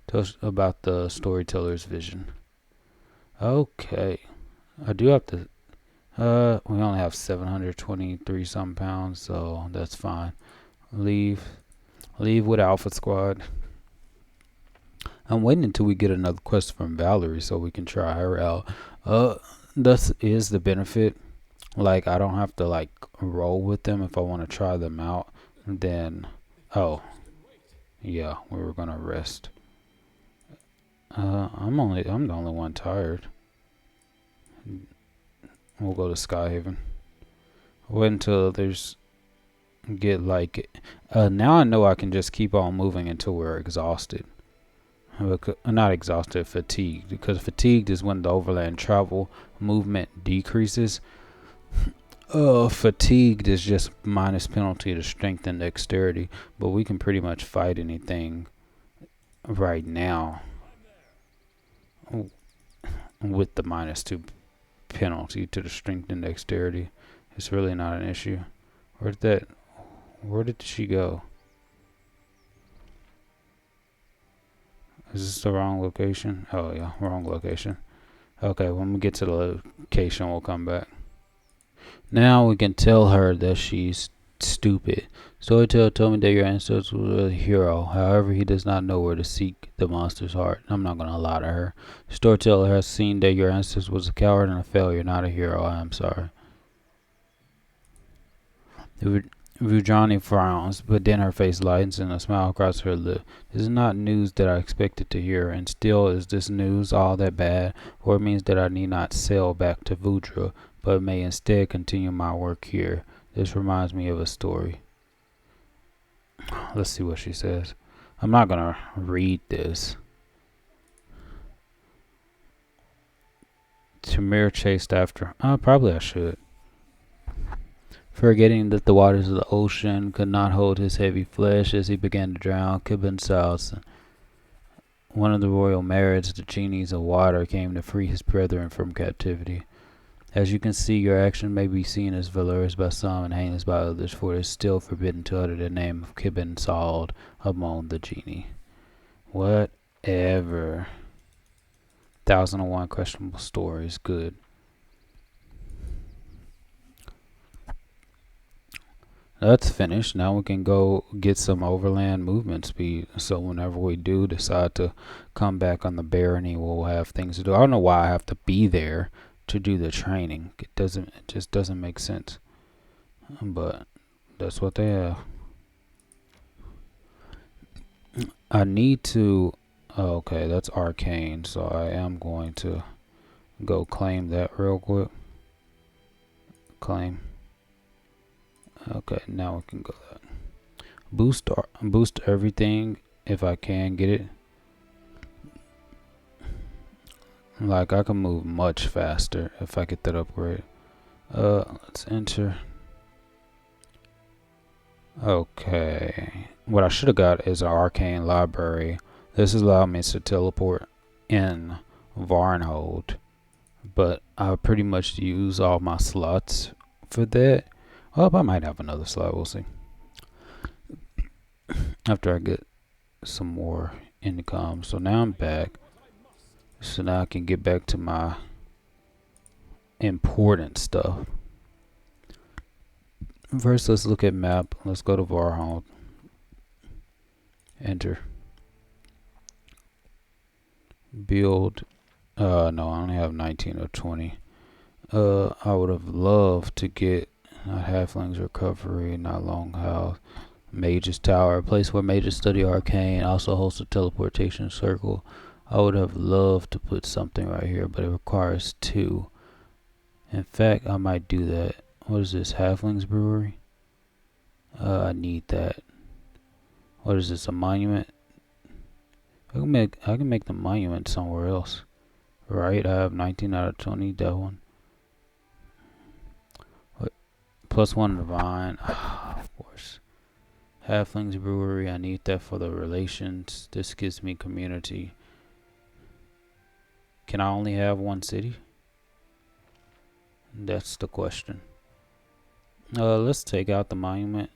Tell us about the storyteller's vision. Okay. I do have to. We only have 723 some pounds, so that's fine. Leave with Alpha Squad. I'm waiting until we get another quest from Valerie so we can try her out. This is the benefit. Like, I don't have to like roll with them if I want to try them out. Then, oh, yeah, we were gonna rest. I'm the only one tired. We'll go to Skyhaven. Wait until there's get like now I know I can just keep on moving until we're exhausted. Not exhausted, fatigued. Because fatigued is when the overland travel movement decreases. Fatigued is just minus penalty to strength and dexterity, but we can pretty much fight anything right now with the -2 penalty to the strength and dexterity. It's really not an issue. Where did she go? Is this the wrong location? Oh yeah, wrong location. Okay, when we get to the location, we'll come back. Now we can tell her that she's stupid. Storyteller told me that your ancestor was a hero. However, he does not know where to seek the monster's heart. I'm not going to lie to her. Storyteller has seen that your ancestor was a coward and a failure, not a hero. I am sorry. Vujani frowns, but then her face lightens and a smile crosses her lip. This is not news that I expected to hear, and still is this news all that bad, for it means that I need not sail back to Vudra, but may instead continue my work here. This reminds me of a story. Let's see what she says. I'm not going to read this. Tamir chased after. Probably I should. Forgetting that the waters of the ocean could not hold his heavy flesh as he began to drown, Kibben South, one of the royal merits, the genies of water, came to free his brethren from captivity. As you can see, your action may be seen as valorous by some and heinous by others, for it is still forbidden to utter the name of Kibben Sald among the genii. Whatever. 1001 questionable stories. Good. That's finished. Now we can go get some overland movement speed. So whenever we do decide to come back on the barony, we'll have things to do. I don't know why I have to be there to do the training. It just doesn't make sense. But that's what they have. I need to. Okay, that's arcane. So I am going to go claim that real quick. Claim. Okay, now we can go that. Boost everything if I can get it. Like I can move much faster if I get that upgrade. Let's enter. Okay. What I should have got is an arcane library. This has allowed me to teleport in Varnhold, but I pretty much use all my slots for that. Well, I might have another slot. We'll see. After I get some more income. So now I'm back. So now I can get back to my important stuff. First, let's look at map. Let's go to Varhold. Enter. Build. No, I only have 19 or 20. I would have loved to get Not halflings recovery, not longhouse. Mage's Tower, a place where mages study arcane, also hosts a teleportation circle. I would have loved to put something right here, but it requires two. In fact, I might do that. What is this, Halflings Brewery? I need that. What is this, a monument? I can make the monument somewhere else. Right, I have 19 out of 20, that one. What? +1 divine, of course. Halflings Brewery, I need that for the relations. This gives me community. Can I only have one city? That's the question. Let's take out the monument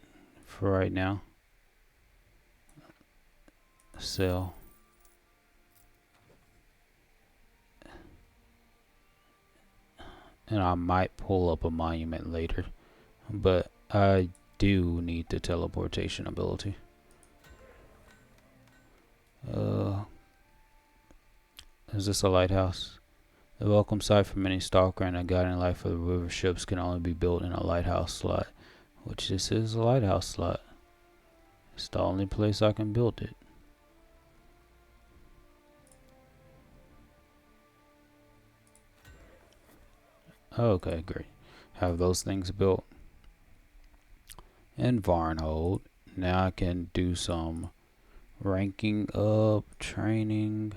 for right now. Sell. And I might pull up a monument later, but I do need the teleportation ability. Is this a lighthouse? The welcome site for many stalker and a guiding light for the river ships can only be built in a lighthouse slot, which this is a lighthouse slot. It's the only place I can build it. Okay, great. Have those things built. And Varnhold. Now I can do some ranking up, training,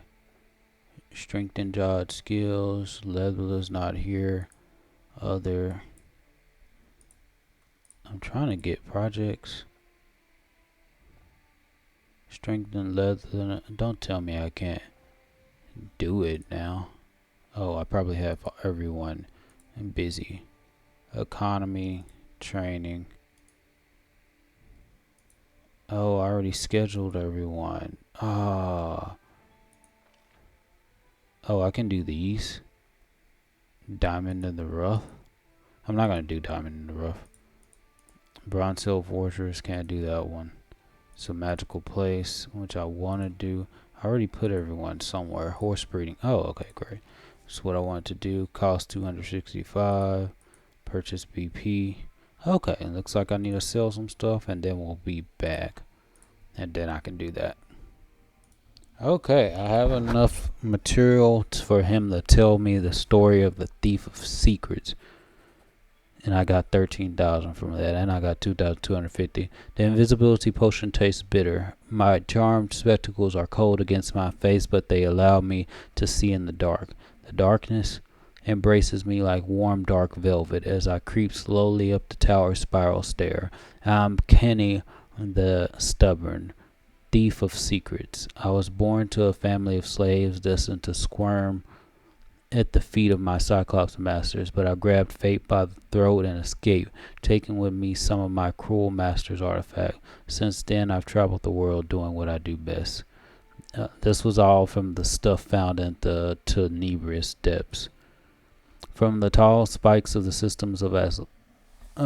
strengthen job skills. Leveler's not here. I'm trying to get projects. Strengthen leather. Don't tell me I can't do it now. Oh, I probably have everyone busy. Economy, training. Oh, I already scheduled everyone. Oh, I can do these. Diamond in the rough. I'm not gonna do diamond in the rough. Bronze Hill Fortress, can't do that one. It's a magical place, which I want to do. I already put everyone somewhere. Horse breeding. Oh, okay, great. That's what I wanted to do. Cost 265. Purchase BP. Okay, it looks like I need to sell some stuff, and then we'll be back. And then I can do that. Okay, I have enough material for him to tell me the story of the Thief of Secrets. And I got 13,000 from that, and I got 2,250. The invisibility potion tastes bitter. My charmed spectacles are cold against my face, but they allow me to see in the dark. The darkness embraces me like warm dark velvet as I creep slowly up the tower spiral stair. I'm Kenny the Stubborn, Thief of Secrets. I was born to a family of slaves destined to squirm at the feet of my Cyclops masters, but I grabbed fate by the throat and escaped, taking with me some of my cruel master's artifact. Since then, I've traveled the world doing what I do best. This was all from the stuff found in the Tenebrous depths. From the tall spikes of the systems of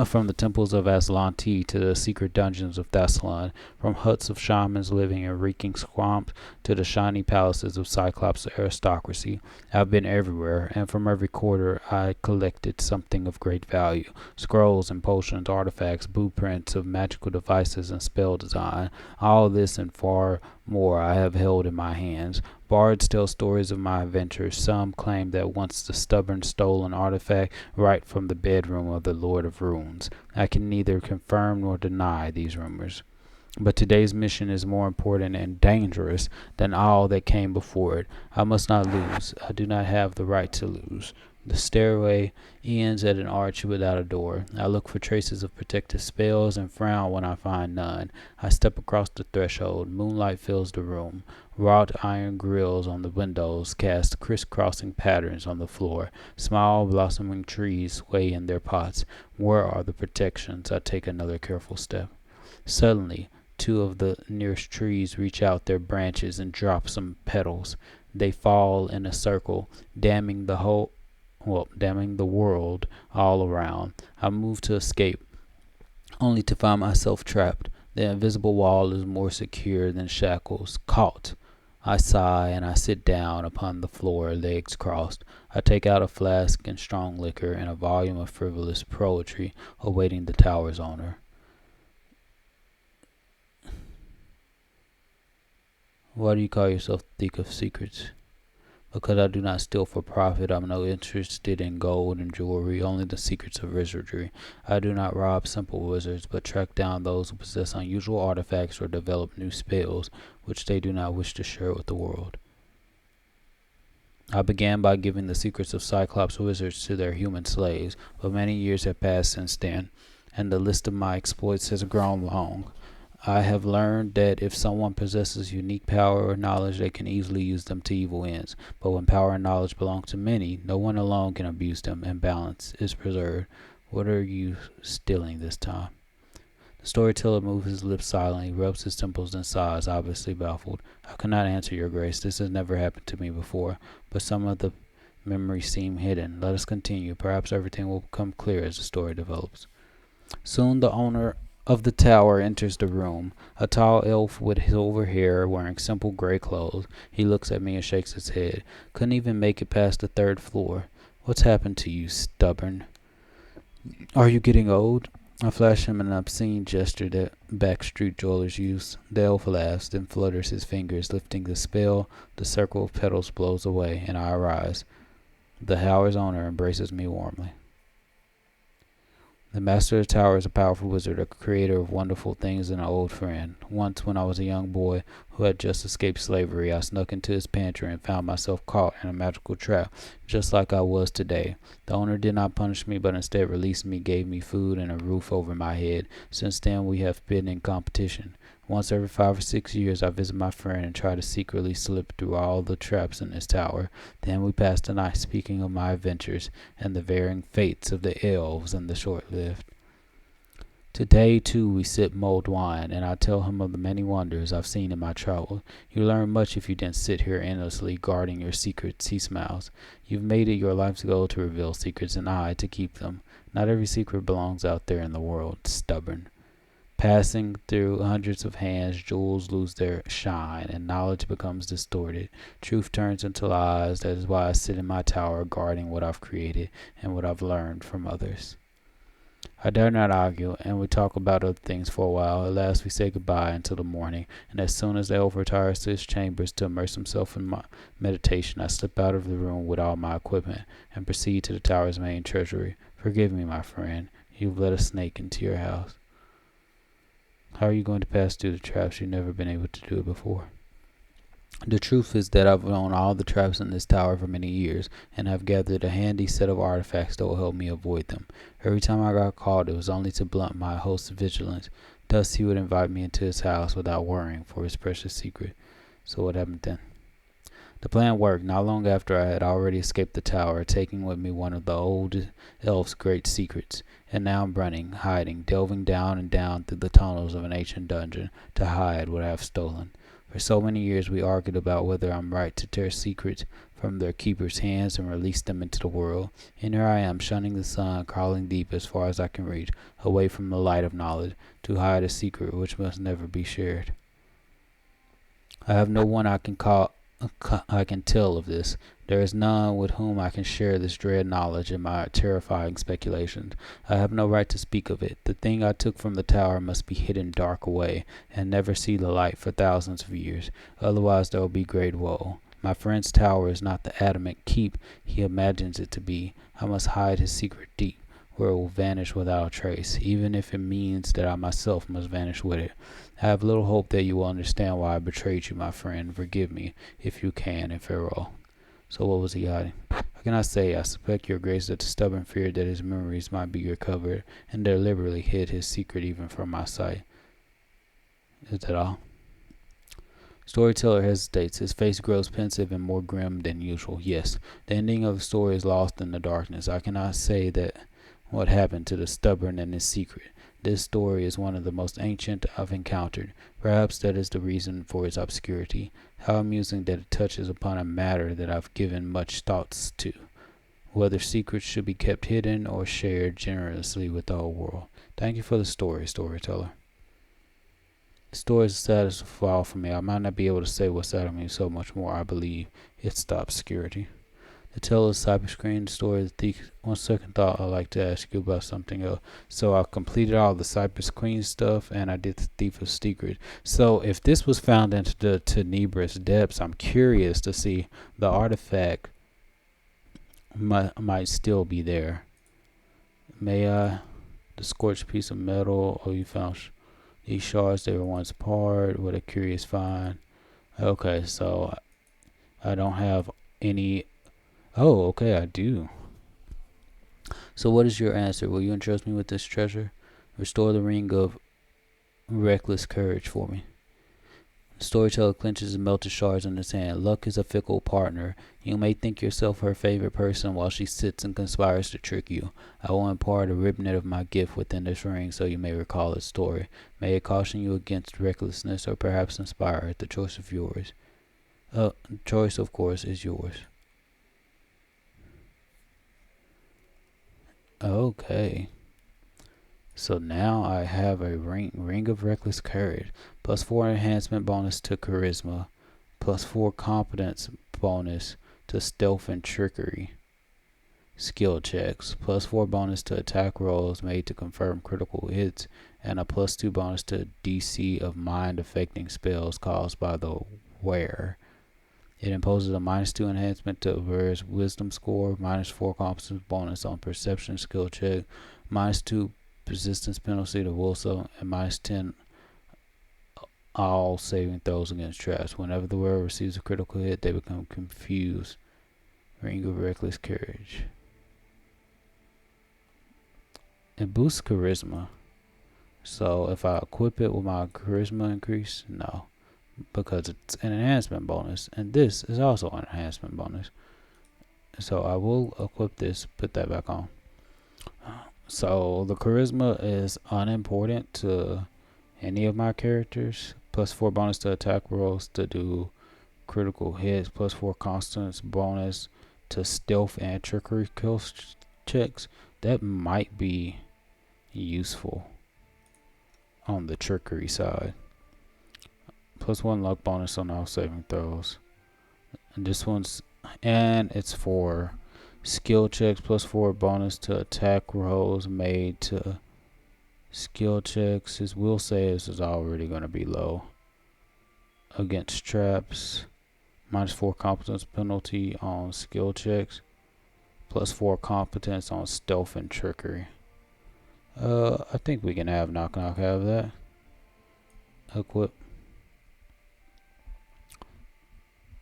from the temples of Aslanti to the secret dungeons of Thessalon, from huts of shamans living in reeking swamps to the shiny palaces of Cyclops aristocracy, I've been everywhere, and from every quarter I collected something of great value. Scrolls and potions, artifacts, blueprints of magical devices and spell design. All this and far more I have held in my hands. Bards tell stories of my adventures. Some claim that once the stubborn stole an artifact right from the bedroom of the Lord of Runes. I can neither confirm nor deny these rumors. But today's mission is more important and dangerous than all that came before it. I must not lose. I do not have the right to lose. The stairway ends at an arch without a door. I look for traces of protective spells and frown when I find none. I step across the threshold. Moonlight fills the room. Wrought iron grills on the windows cast crisscrossing patterns on the floor. Small blossoming trees sway in their pots. Where are the protections? I take another careful step. Suddenly, two of the nearest trees reach out their branches and drop some petals. They fall in a circle, damming the world all around. I move to escape, only to find myself trapped. The invisible wall is more secure than shackles. Caught. I sigh and I sit down upon the floor, legs crossed. I take out a flask and strong liquor and a volume of frivolous poetry awaiting the tower's owner. Why do you call yourself thick of secrets? Because I do not steal for profit. I'm no interested in gold and jewelry, only the secrets of wizardry. I do not rob simple wizards, but track down those who possess unusual artifacts or develop new spells, which they do not wish to share with the world. I began by giving the secrets of Cyclops wizards to their human slaves, but many years have passed since then, and the list of my exploits has grown long. I have learned that if someone possesses unique power or knowledge, they can easily use them to evil ends. But when power and knowledge belong to many, no one alone can abuse them, and balance is preserved. What are you stealing this time? The storyteller moves his lips silently, rubs his temples, and sighs, obviously baffled. I cannot answer, your grace. This has never happened to me before, but some of the memories seem hidden. Let us continue. Perhaps everything will become clear as the story develops. Soon the owner of the tower enters the room, a tall elf with silver hair, wearing simple gray clothes. He looks at me and shakes his head. Couldn't even make it past the third floor. What's happened to you, stubborn? Are you getting old? I flash him an obscene gesture that backstreet jewelers use. The elf laughs, then flutters his fingers, lifting the spell. The circle of petals blows away, and I arise. The tower's owner embraces me warmly. The master of the tower is a powerful wizard, a creator of wonderful things, and an old friend. Once, when I was a young boy who had just escaped slavery, I snuck into his pantry and found myself caught in a magical trap, just like I was today. The owner did not punish me, but instead released me, gave me food, and a roof over my head. Since then, we have been in competition. Once every 5 or 6 years, I visit my friend and try to secretly slip through all the traps in his tower. Then we pass the night speaking of my adventures and the varying fates of the elves and the short-lived. Today, too, we sip mulled wine, and I tell him of the many wonders I've seen in my travels. You learn much if you didn't sit here endlessly guarding your secrets, he smiles. You've made it your life's goal to reveal secrets, and I to keep them. Not every secret belongs out there in the world, stubborn. Passing through hundreds of hands, jewels lose their shine, and knowledge becomes distorted. Truth turns into lies. That is why I sit in my tower guarding what I've created and what I've learned from others. I dare not argue, and we talk about other things for a while. At last we say goodbye until the morning, and as soon as the elf retires to his chambers to immerse himself in my meditation, I slip out of the room with all my equipment and proceed to the tower's main treasury. Forgive me, my friend. You've let a snake into your house. How are you going to pass through the traps? You've never been able to do it before. The truth is that I've known all the traps in this tower for many years, and have gathered a handy set of artifacts that will help me avoid them. Every time I got caught, it was only to blunt my host's vigilance. Thus he would invite me into his house without worrying for his precious secret. So what happened then? The plan worked. Not long after, I had already escaped the tower, taking with me one of the old elf's great secrets. And now I'm running, hiding, delving down and down through the tunnels of an ancient dungeon to hide what I have stolen. For so many years we argued about whether I'm right to tear secrets from their keepers' hands and release them into the world. And here I am, shunning the sun, crawling deep as far as I can reach, away from the light of knowledge, to hide a secret which must never be shared. I have no one I can tell of this. There is none with whom I can share this dread knowledge and my terrifying speculations. I have no right to speak of it. The thing I took from the tower must be hidden dark away, and never see the light for thousands of years. Otherwise there will be great woe. My friend's tower is not the adamant keep he imagines it to be. I must hide his secret deep, where it will vanish without a trace, even if it means that I myself must vanish with it. I have little hope that you will understand why I betrayed you, my friend. Forgive me, if you can, and farewell. So what was he hiding? How can I say? I suspect, your grace, that the stubborn feared that his memories might be recovered, and deliberately hid his secret even from my sight. Is that all? Storyteller hesitates. His face grows pensive and more grim than usual. Yes, the ending of the story is lost in the darkness. I cannot say that what happened to the stubborn and his secret. This story is one of the most ancient I've encountered. Perhaps that is the reason for its obscurity. How amusing that it touches upon a matter that I've given much thoughts to, whether secrets should be kept hidden or shared generously with the whole world. Thank you for the story, storyteller. The story is status file for me. I might not be able to say what's that. I mean, so much more. I believe it's the obscurity. The tale of the Cyberscreen story is the one second thought. I'd like to ask you about something else. So I completed all the Cypress Queen stuff, and I did the Thief of Secret. So if this was found into the Tenebrous depths, I'm curious to see the artifact might still be there. May I? The scorched piece of metal. Oh, you found these shards. They were once part. What a curious find. Okay, so I don't have any. Oh, okay, I do. So what is your answer? Will you entrust me with this treasure? Restore the ring of reckless courage for me. The storyteller clenches the melted shards in his hand. Luck is a fickle partner. You may think yourself her favorite person while she sits and conspires to trick you. I will impart a remnant of my gift within this ring so you may recall its story. May it caution you against recklessness or perhaps inspire it. The choice of yours. The choice, of course, is yours. Okay. So now I have a ring of reckless courage, +4 enhancement bonus to charisma, +4 competence bonus to stealth and trickery skill checks, +4 bonus to attack rolls made to confirm critical hits, and a +2 bonus to DC of mind affecting spells caused by the wearer. It imposes a -2 enhancement to wearer's wisdom score, -4 competence bonus on perception skill check, -2 resistance penalty to will save, and -10 all saving throws against traps. Whenever the wearer receives a critical hit, they become confused. Ring of reckless courage. It boosts charisma. So if I equip it, will my charisma increase? No, because it's an enhancement bonus, and this is also an enhancement bonus. So I will equip this, put that back on. So the charisma is unimportant to any of my characters. +4 bonus to attack rolls to do critical hits. +4 constance bonus to stealth and trickery kill checks. That might be useful on the trickery side. +1 luck bonus on all saving throws. And this one's, and it's for skill checks, +4 bonus to attack rolls made to skill checks. His will saves is already going to be low. Against traps, -4 competence penalty on skill checks, +4 competence on stealth and trickery. I think we can have knock have that. Equip.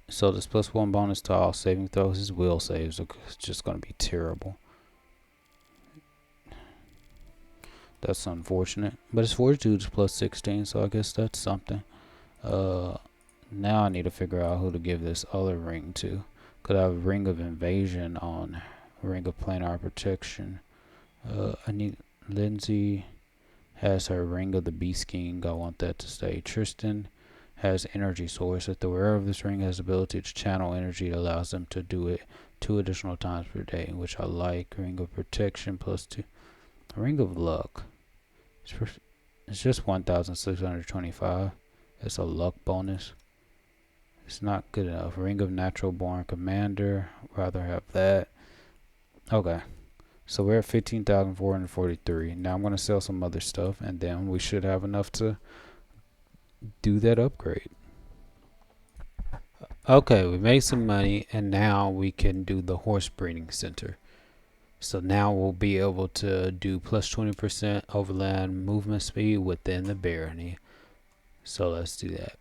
So this +1 bonus to all saving throws. His will saves are just going to be terrible. That's unfortunate. But his fortitude is +16, so I guess that's something. Now I need to figure out who to give this other ring to. Could I have Ring of Invasion on Ring of Planar Protection? I need Lindsay has her Ring of the Beast King. I want that to stay. Tristan has Energy Source. If the wearer of this ring has the ability to channel energy, it allows them to do it 2 additional times per day, which I like. Ring of Protection +2. Ring of Luck. It's just 1,625. It's a luck bonus. It's not good enough. Ring of Natural Born Commander. Rather have that. Okay. So we're at 15,443. Now I'm going to sell some other stuff, and then we should have enough to do that upgrade. Okay, we made some money, and now we can do the horse breeding center. So now we'll be able to do +20% overland movement speed within the barony. So let's do that.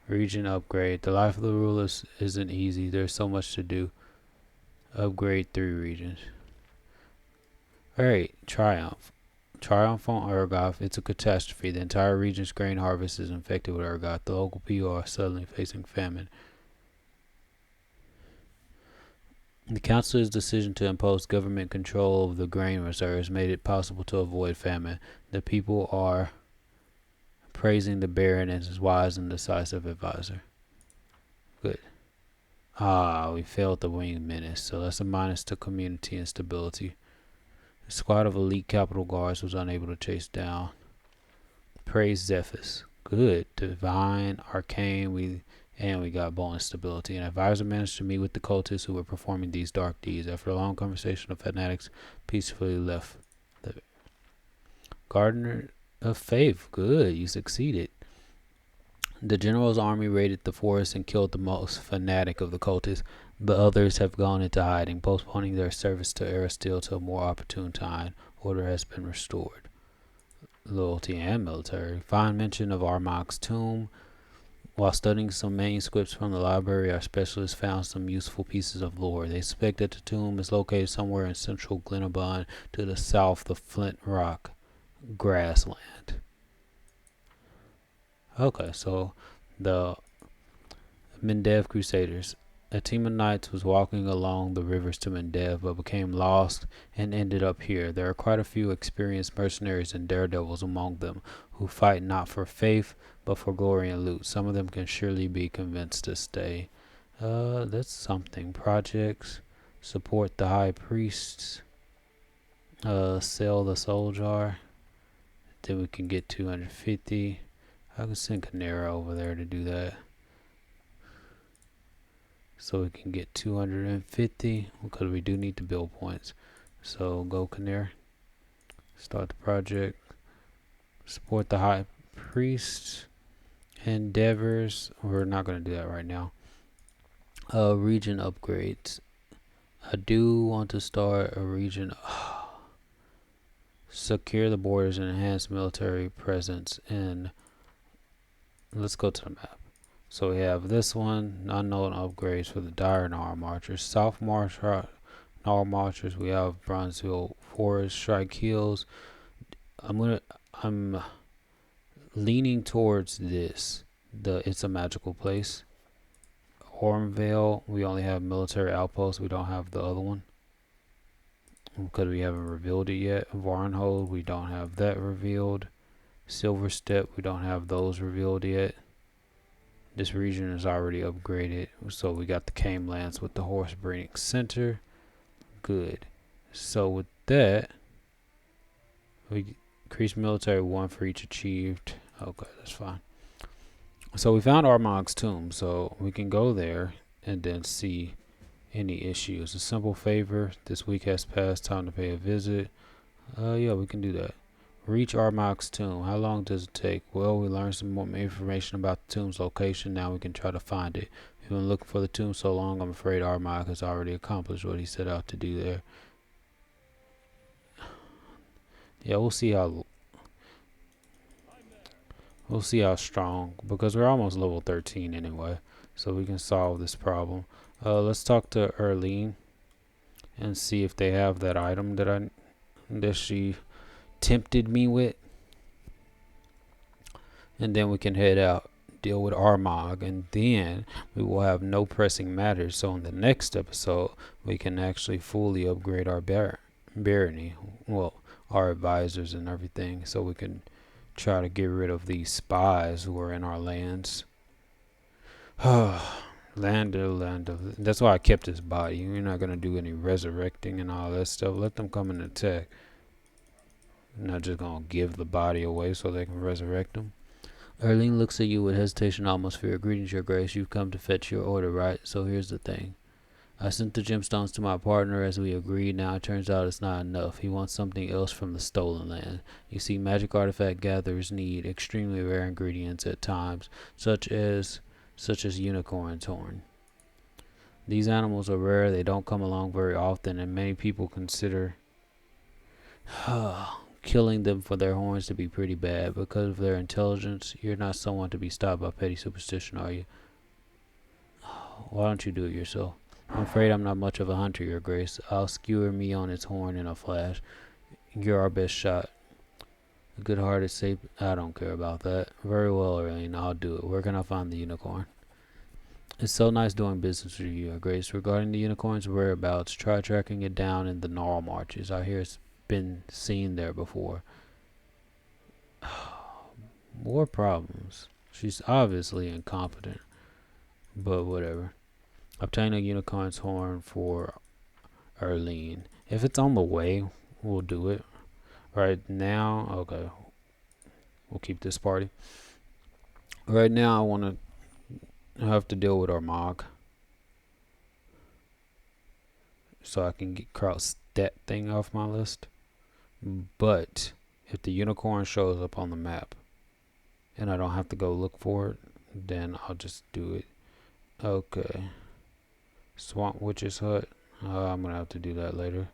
Region upgrade. The life of the rulers isn't easy. There's so much to do. Upgrade 3 regions. Alright, Triumph. Triumph on Urgoth. It's a catastrophe. The entire region's grain harvest is infected with Urgoth. The local people are suddenly facing famine. The council's decision to impose government control of the grain reserves made it possible to avoid famine. The people are praising the Baron as his wise and decisive advisor. Good. We failed the winged menace, so that's a minus to community and stability. A squad of elite capital guards was unable to chase down. Praise Zephys. Good. Divine, arcane, we got bonus stability. An advisor managed to meet with the cultists who were performing these dark deeds. After a long conversation, the fanatics peacefully left. The Gardener of Faith. Good. You succeeded. The general's army raided the forest and killed the most fanatic of the cultists. The others have gone into hiding, postponing their service to Aristille to a more opportune time. Order has been restored. Loyalty and military. Find mention of Armag's tomb. While studying some manuscripts from the library, our specialists found some useful pieces of lore. They suspect that the tomb is located somewhere in central Glenabon to the south of Flint Rock grassland. Okay, so the Mendev Crusaders. A team of knights was walking along the rivers to Mendev, but became lost and ended up here. There are quite a few experienced mercenaries and daredevils among them, who fight not for faith, but for glory and loot. Some of them can surely be convinced to stay. That's something. Projects. Support the high priests. Sell the soul jar. Then we can get 250. I can send Canera over there to do that. So we can get 250 because we do need to build points. So go Canera. Start the project. Support the high priest. Endeavors. We're not going to do that right now. Region upgrades. I do want to start a region. Secure the borders and enhance military presence in. Let's go to the map. So we have this one, unknown upgrades for the Dire Gnarl Marchers. South Gnarl Marchers, we have Bronzeville Forest, Strike Hills. I'm leaning towards this. It's a magical place. Ormvale, we only have military outposts. We don't have the other one because we haven't revealed it yet. Varnhold, we don't have that revealed. Silverstep, we don't have those revealed yet. This region is already upgraded. So we got the Camelands with the horse breeding center. Good. So with that, we increase military 1 for each achieved. Okay, that's fine. So we found Armag's tomb, so we can go there and then see any issues. A simple favor. This week has passed. Time to pay a visit. Yeah, we can do that. Reach Armag's tomb. How long does it take? Well, we learned some more information about the tomb's location. Now we can try to find it. We've been looking for the tomb so long, I'm afraid Armag has already accomplished what he set out to do there. Yeah, we'll see how strong, because we're almost level 13 anyway, so we can solve this problem. Let's talk to Erlene and see if they have that item that she tempted me with, and then we can head out, deal with Armag, and then we will have no pressing matters. So in the next episode, we can actually fully upgrade our barony, well, our advisors and everything, so we can try to get rid of these spies who are in our lands. Lander. That's why I kept his body. You're not gonna do any resurrecting and all that stuff. Let them come and attack. I'm not just gonna give the body away so they can resurrect them. Erling looks at you with hesitation, almost fear. Greetings, your grace. You've come to fetch your order, right? So here's the thing. I sent the gemstones to my partner as we agreed. Now it turns out it's not enough. He wants something else from the stolen land. You see, magic artifact gatherers need extremely rare ingredients at times, such as unicorn's horn. These animals are rare. They don't come along very often, and many people consider killing them for their horns to be pretty bad. Because of their intelligence, you're not someone to be stopped by petty superstition, are you? Why don't you do it yourself? I'm afraid I'm not much of a hunter, your grace. I'll skewer me on its horn in a flash. You're our best shot. A good-hearted safe. I don't care about that. Very well, Erling. I'll do it. Where can I find the unicorn? It's so nice doing business with you, your grace. Regarding the unicorn's whereabouts, try tracking it down in the Gnarl Marches. I hear it's been seen there before. More problems. She's obviously incompetent. But whatever. Obtain a unicorn's horn for Erlene. If it's on the way, we'll do it right now. Okay, we'll keep this party. Right now, I want to have to deal with Armagh, so I can cross that thing off my list. But if the unicorn shows up on the map and I don't have to go look for it, then I'll just do it. Okay. Swamp Witch's Hut. I'm gonna have to do that later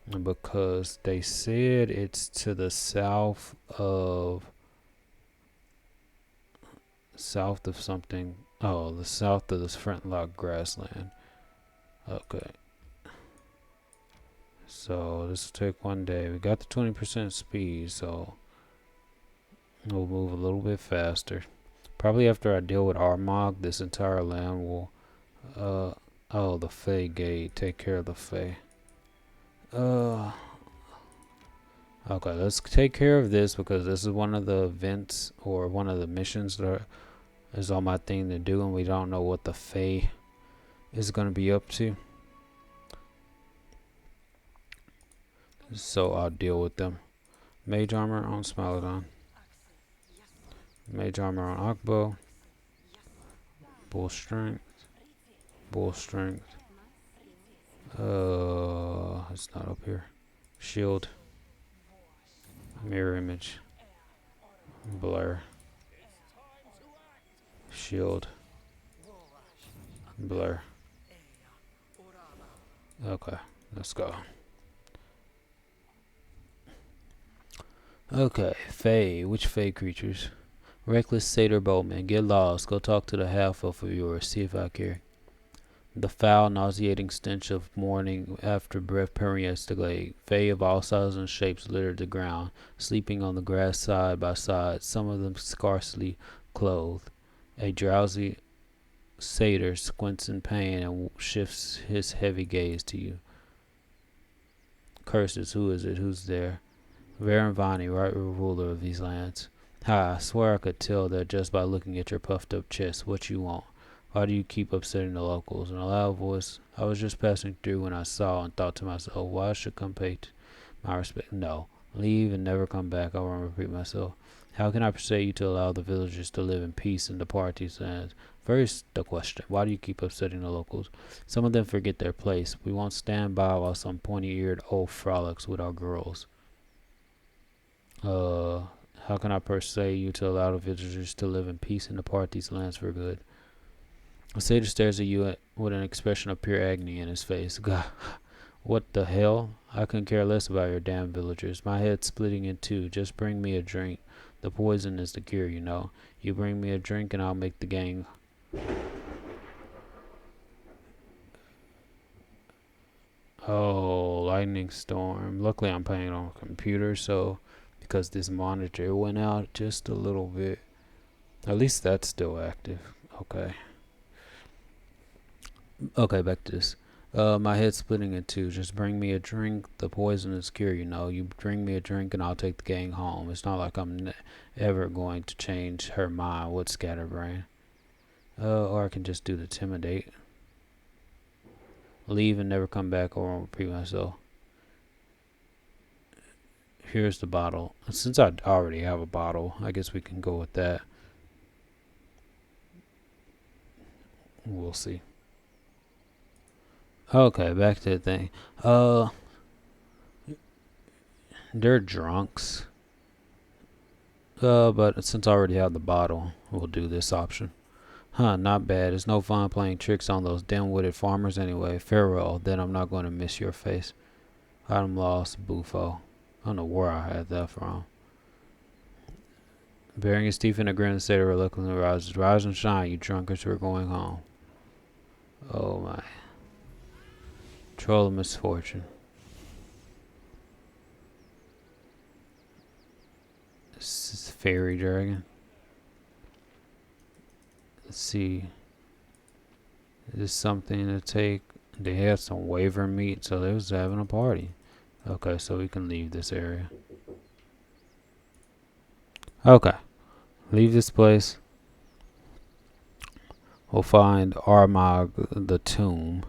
because they said it's to the south of something. Oh, the south of this Flintlock grassland. Okay. So this will take one day. We got the 20% speed, so we'll move a little bit faster. Probably after I deal with Armagh, this entire land will. Oh, the Fae Gate. Take care of the Fae. Okay, let's take care of this because this is one of the events or one of the missions that is on my thing to do, and we don't know what the Fae is going to be up to. So I'll deal with them. Mage armor on Smilodon. Mage armor on Akbo. Bull strength. Bull strength. It's not up here. Shield. Mirror image. Blur. Shield. Blur. Okay, let's go. Okay, Fae. Which Fae creatures? Reckless Satyr Bowman. Get lost. Go talk to the half-elf of yours. See if I care. The foul, nauseating stench of morning after breath permeates the glade. Fae of all sizes and shapes littered the ground, sleeping on the grass side by side, some of them scarcely clothed. A drowsy satyr squints in pain and shifts his heavy gaze to you. Curses, who is it? Who's there? Baron Vanhi, rightful ruler of these lands. Ha, I swear I could tell that just by looking at your puffed up chest. What you want? Why do you keep upsetting the locals? In a loud voice, I was just passing through when I saw and thought to myself, why I should come pay my respect. No, leave and never come back. I won't repeat myself. How can I persuade you to allow the villagers to live in peace and depart these lands? First, the question, why do you keep upsetting the locals? Some of them forget their place. We won't stand by while some pointy-eared oaf frolics with our girls. How can I persuade you to allow the villagers to live in peace and depart these lands for good? The satyr stares at you with an expression of pure agony in his face. God, what the hell? I couldn't care less about your damn villagers. My head's splitting in two. Just bring me a drink. The poison is the cure, you know. You bring me a drink and I'll make the gang. Oh, lightning storm. Luckily I'm playing on a computer, so because this monitor went out just a little bit. At least that's still active. Okay. Okay, back to this. My head's splitting in two. Just bring me a drink. The poison is cure, you know. You bring me a drink and I'll take the gang home. It's not like I'm ever going to change her mind with Scatterbrain. Or I can just do the Intimidate. Leave and never come back, or I'll repeat myself. Here's the bottle. Since I already have a bottle, I guess we can go with that. We'll see. Okay, back to the thing. They're drunks. But since I already have the bottle, we'll do this option. Huh, not bad. It's no fun playing tricks on those dim-witted farmers anyway. Farewell, then I'm not going to miss your face. I'm lost, Bufo. I don't know where I had that from. Bearing his teeth in a grin, the satyr reluctantly rises. Rise and shine, you drunkards, we're going home. Oh my. Troll of misfortune. This is fairy dragon. Let's see. Is this something to take? They had some waver meat, so they was having a party. Okay, so we can leave this area. Okay. Leave this place. We'll find Armagh, the tomb.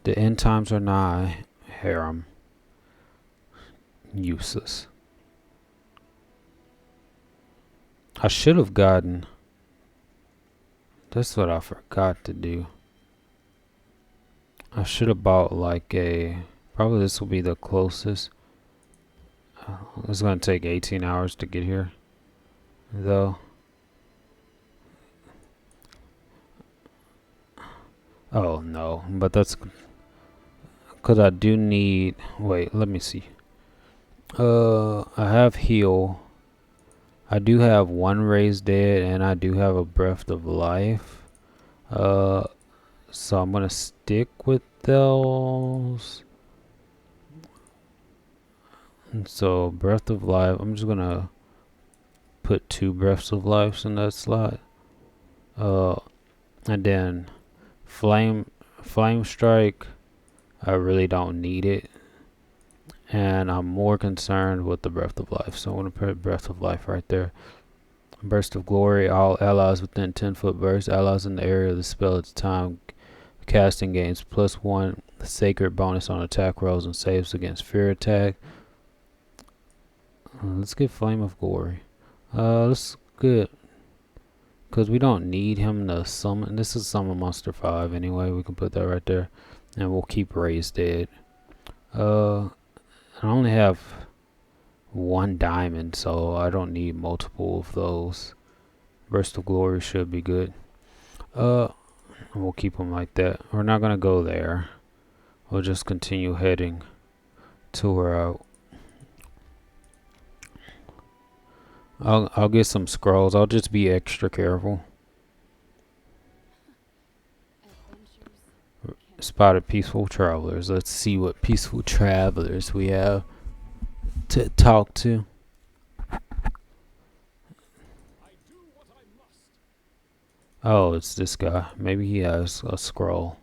The end times are nigh. harem. Useless. I should have gotten. That's what I forgot to do. I should have bought like a. Probably this will be the closest. It's gonna take 18 hours to get here, though. Oh no, but that's because I do need. Wait, let me see. I have heal. I do have one raised dead, and I do have a breath of life. So I'm gonna stick with those. And so breath of life. I'm just gonna put 2 breaths of life in that slot. And then flame strike. I really don't need it, and I'm more concerned with the breath of life. So I'm gonna put breath of life right there. Burst of glory. All allies within 10-foot burst. Allies in the area of the spell at the time casting gains +1 sacred bonus on attack rolls and saves against fear attack. Let's get flame of glory. Let's get, because we don't need him to summon. This is summon monster 5 anyway. We can put that right there, and we'll keep raised dead. I only have 1 diamond, so I don't need multiple of those. Burst of glory should be good. We'll keep them like that. We're not gonna go there. We'll just continue heading to where I'll get some scrolls. I'll just be extra careful. Spotted peaceful travelers. Let's see what peaceful travelers we have to talk to. Oh, it's this guy. Maybe he has a scroll.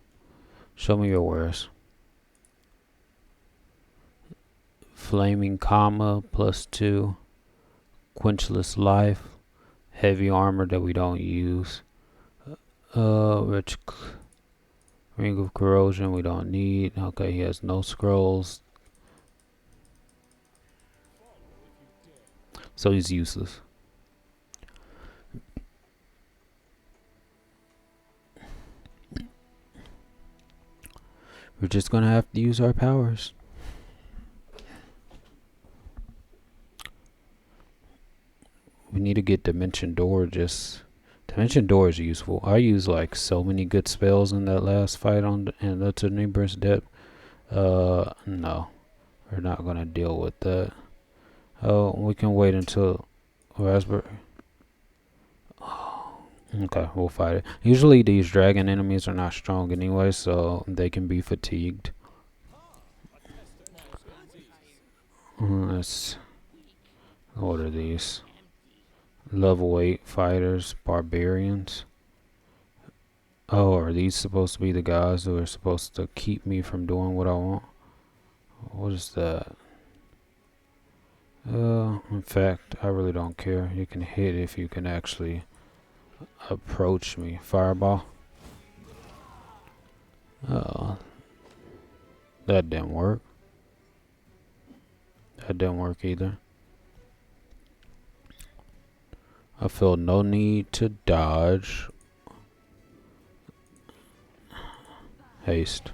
Show me your wares. Flaming comma +2. Quenchless life. Heavy armor that we don't use. Rich ring of corrosion we don't need. Okay, he has no scrolls. So he's useless. We're just gonna have to use our powers. We need to get Dimension Door. Dimension Door is useful. I use like so many good spells in that last fight in the Tenebrous Depth. No, we're not gonna deal with that. Oh, we can wait until Raspberry. Okay, we'll fight it. Usually these dragon enemies are not strong anyway, so they can be fatigued. Let's order these. Level 8 fighters, barbarians. Oh, are these supposed to be the guys who are supposed to keep me from doing what I want? What is that? In fact, I really don't care. You can hit if you can actually approach me. Fireball. That didn't work. That didn't work either. I feel no need to dodge. Haste.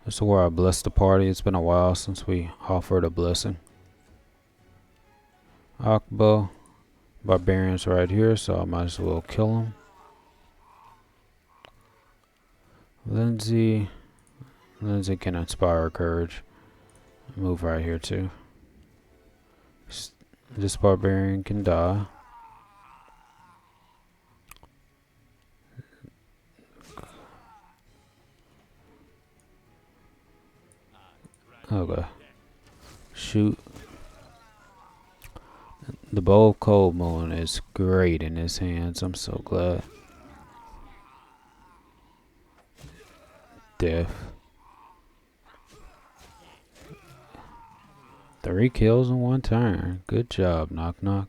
This is where I bless the party. It's been a while since we offered a blessing. Akba. Barbarians right here, so I might as well kill them. Lindsay can inspire courage. Move right here too. This barbarian can die. Okay. Shoot. The bow of cold moon is great in his hands. I'm so glad. Death. 3 kills in 1 turn. Good job, Knock Knock.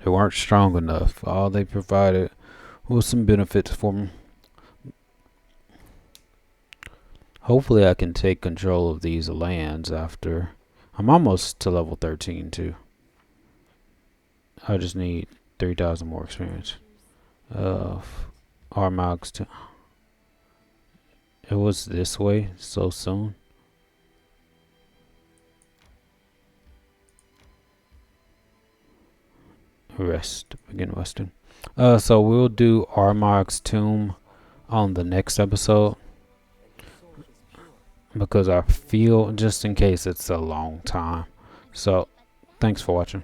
They weren't strong enough. All they provided was some benefits for me. Hopefully I can take control of these lands after. I'm almost to level 13 too. I just need 3,000 more experience. Armag's to. It was this way so soon. Rest. Begin resting. So we'll do Armag's tomb on the next episode because I feel just in case it's a long time. So thanks for watching.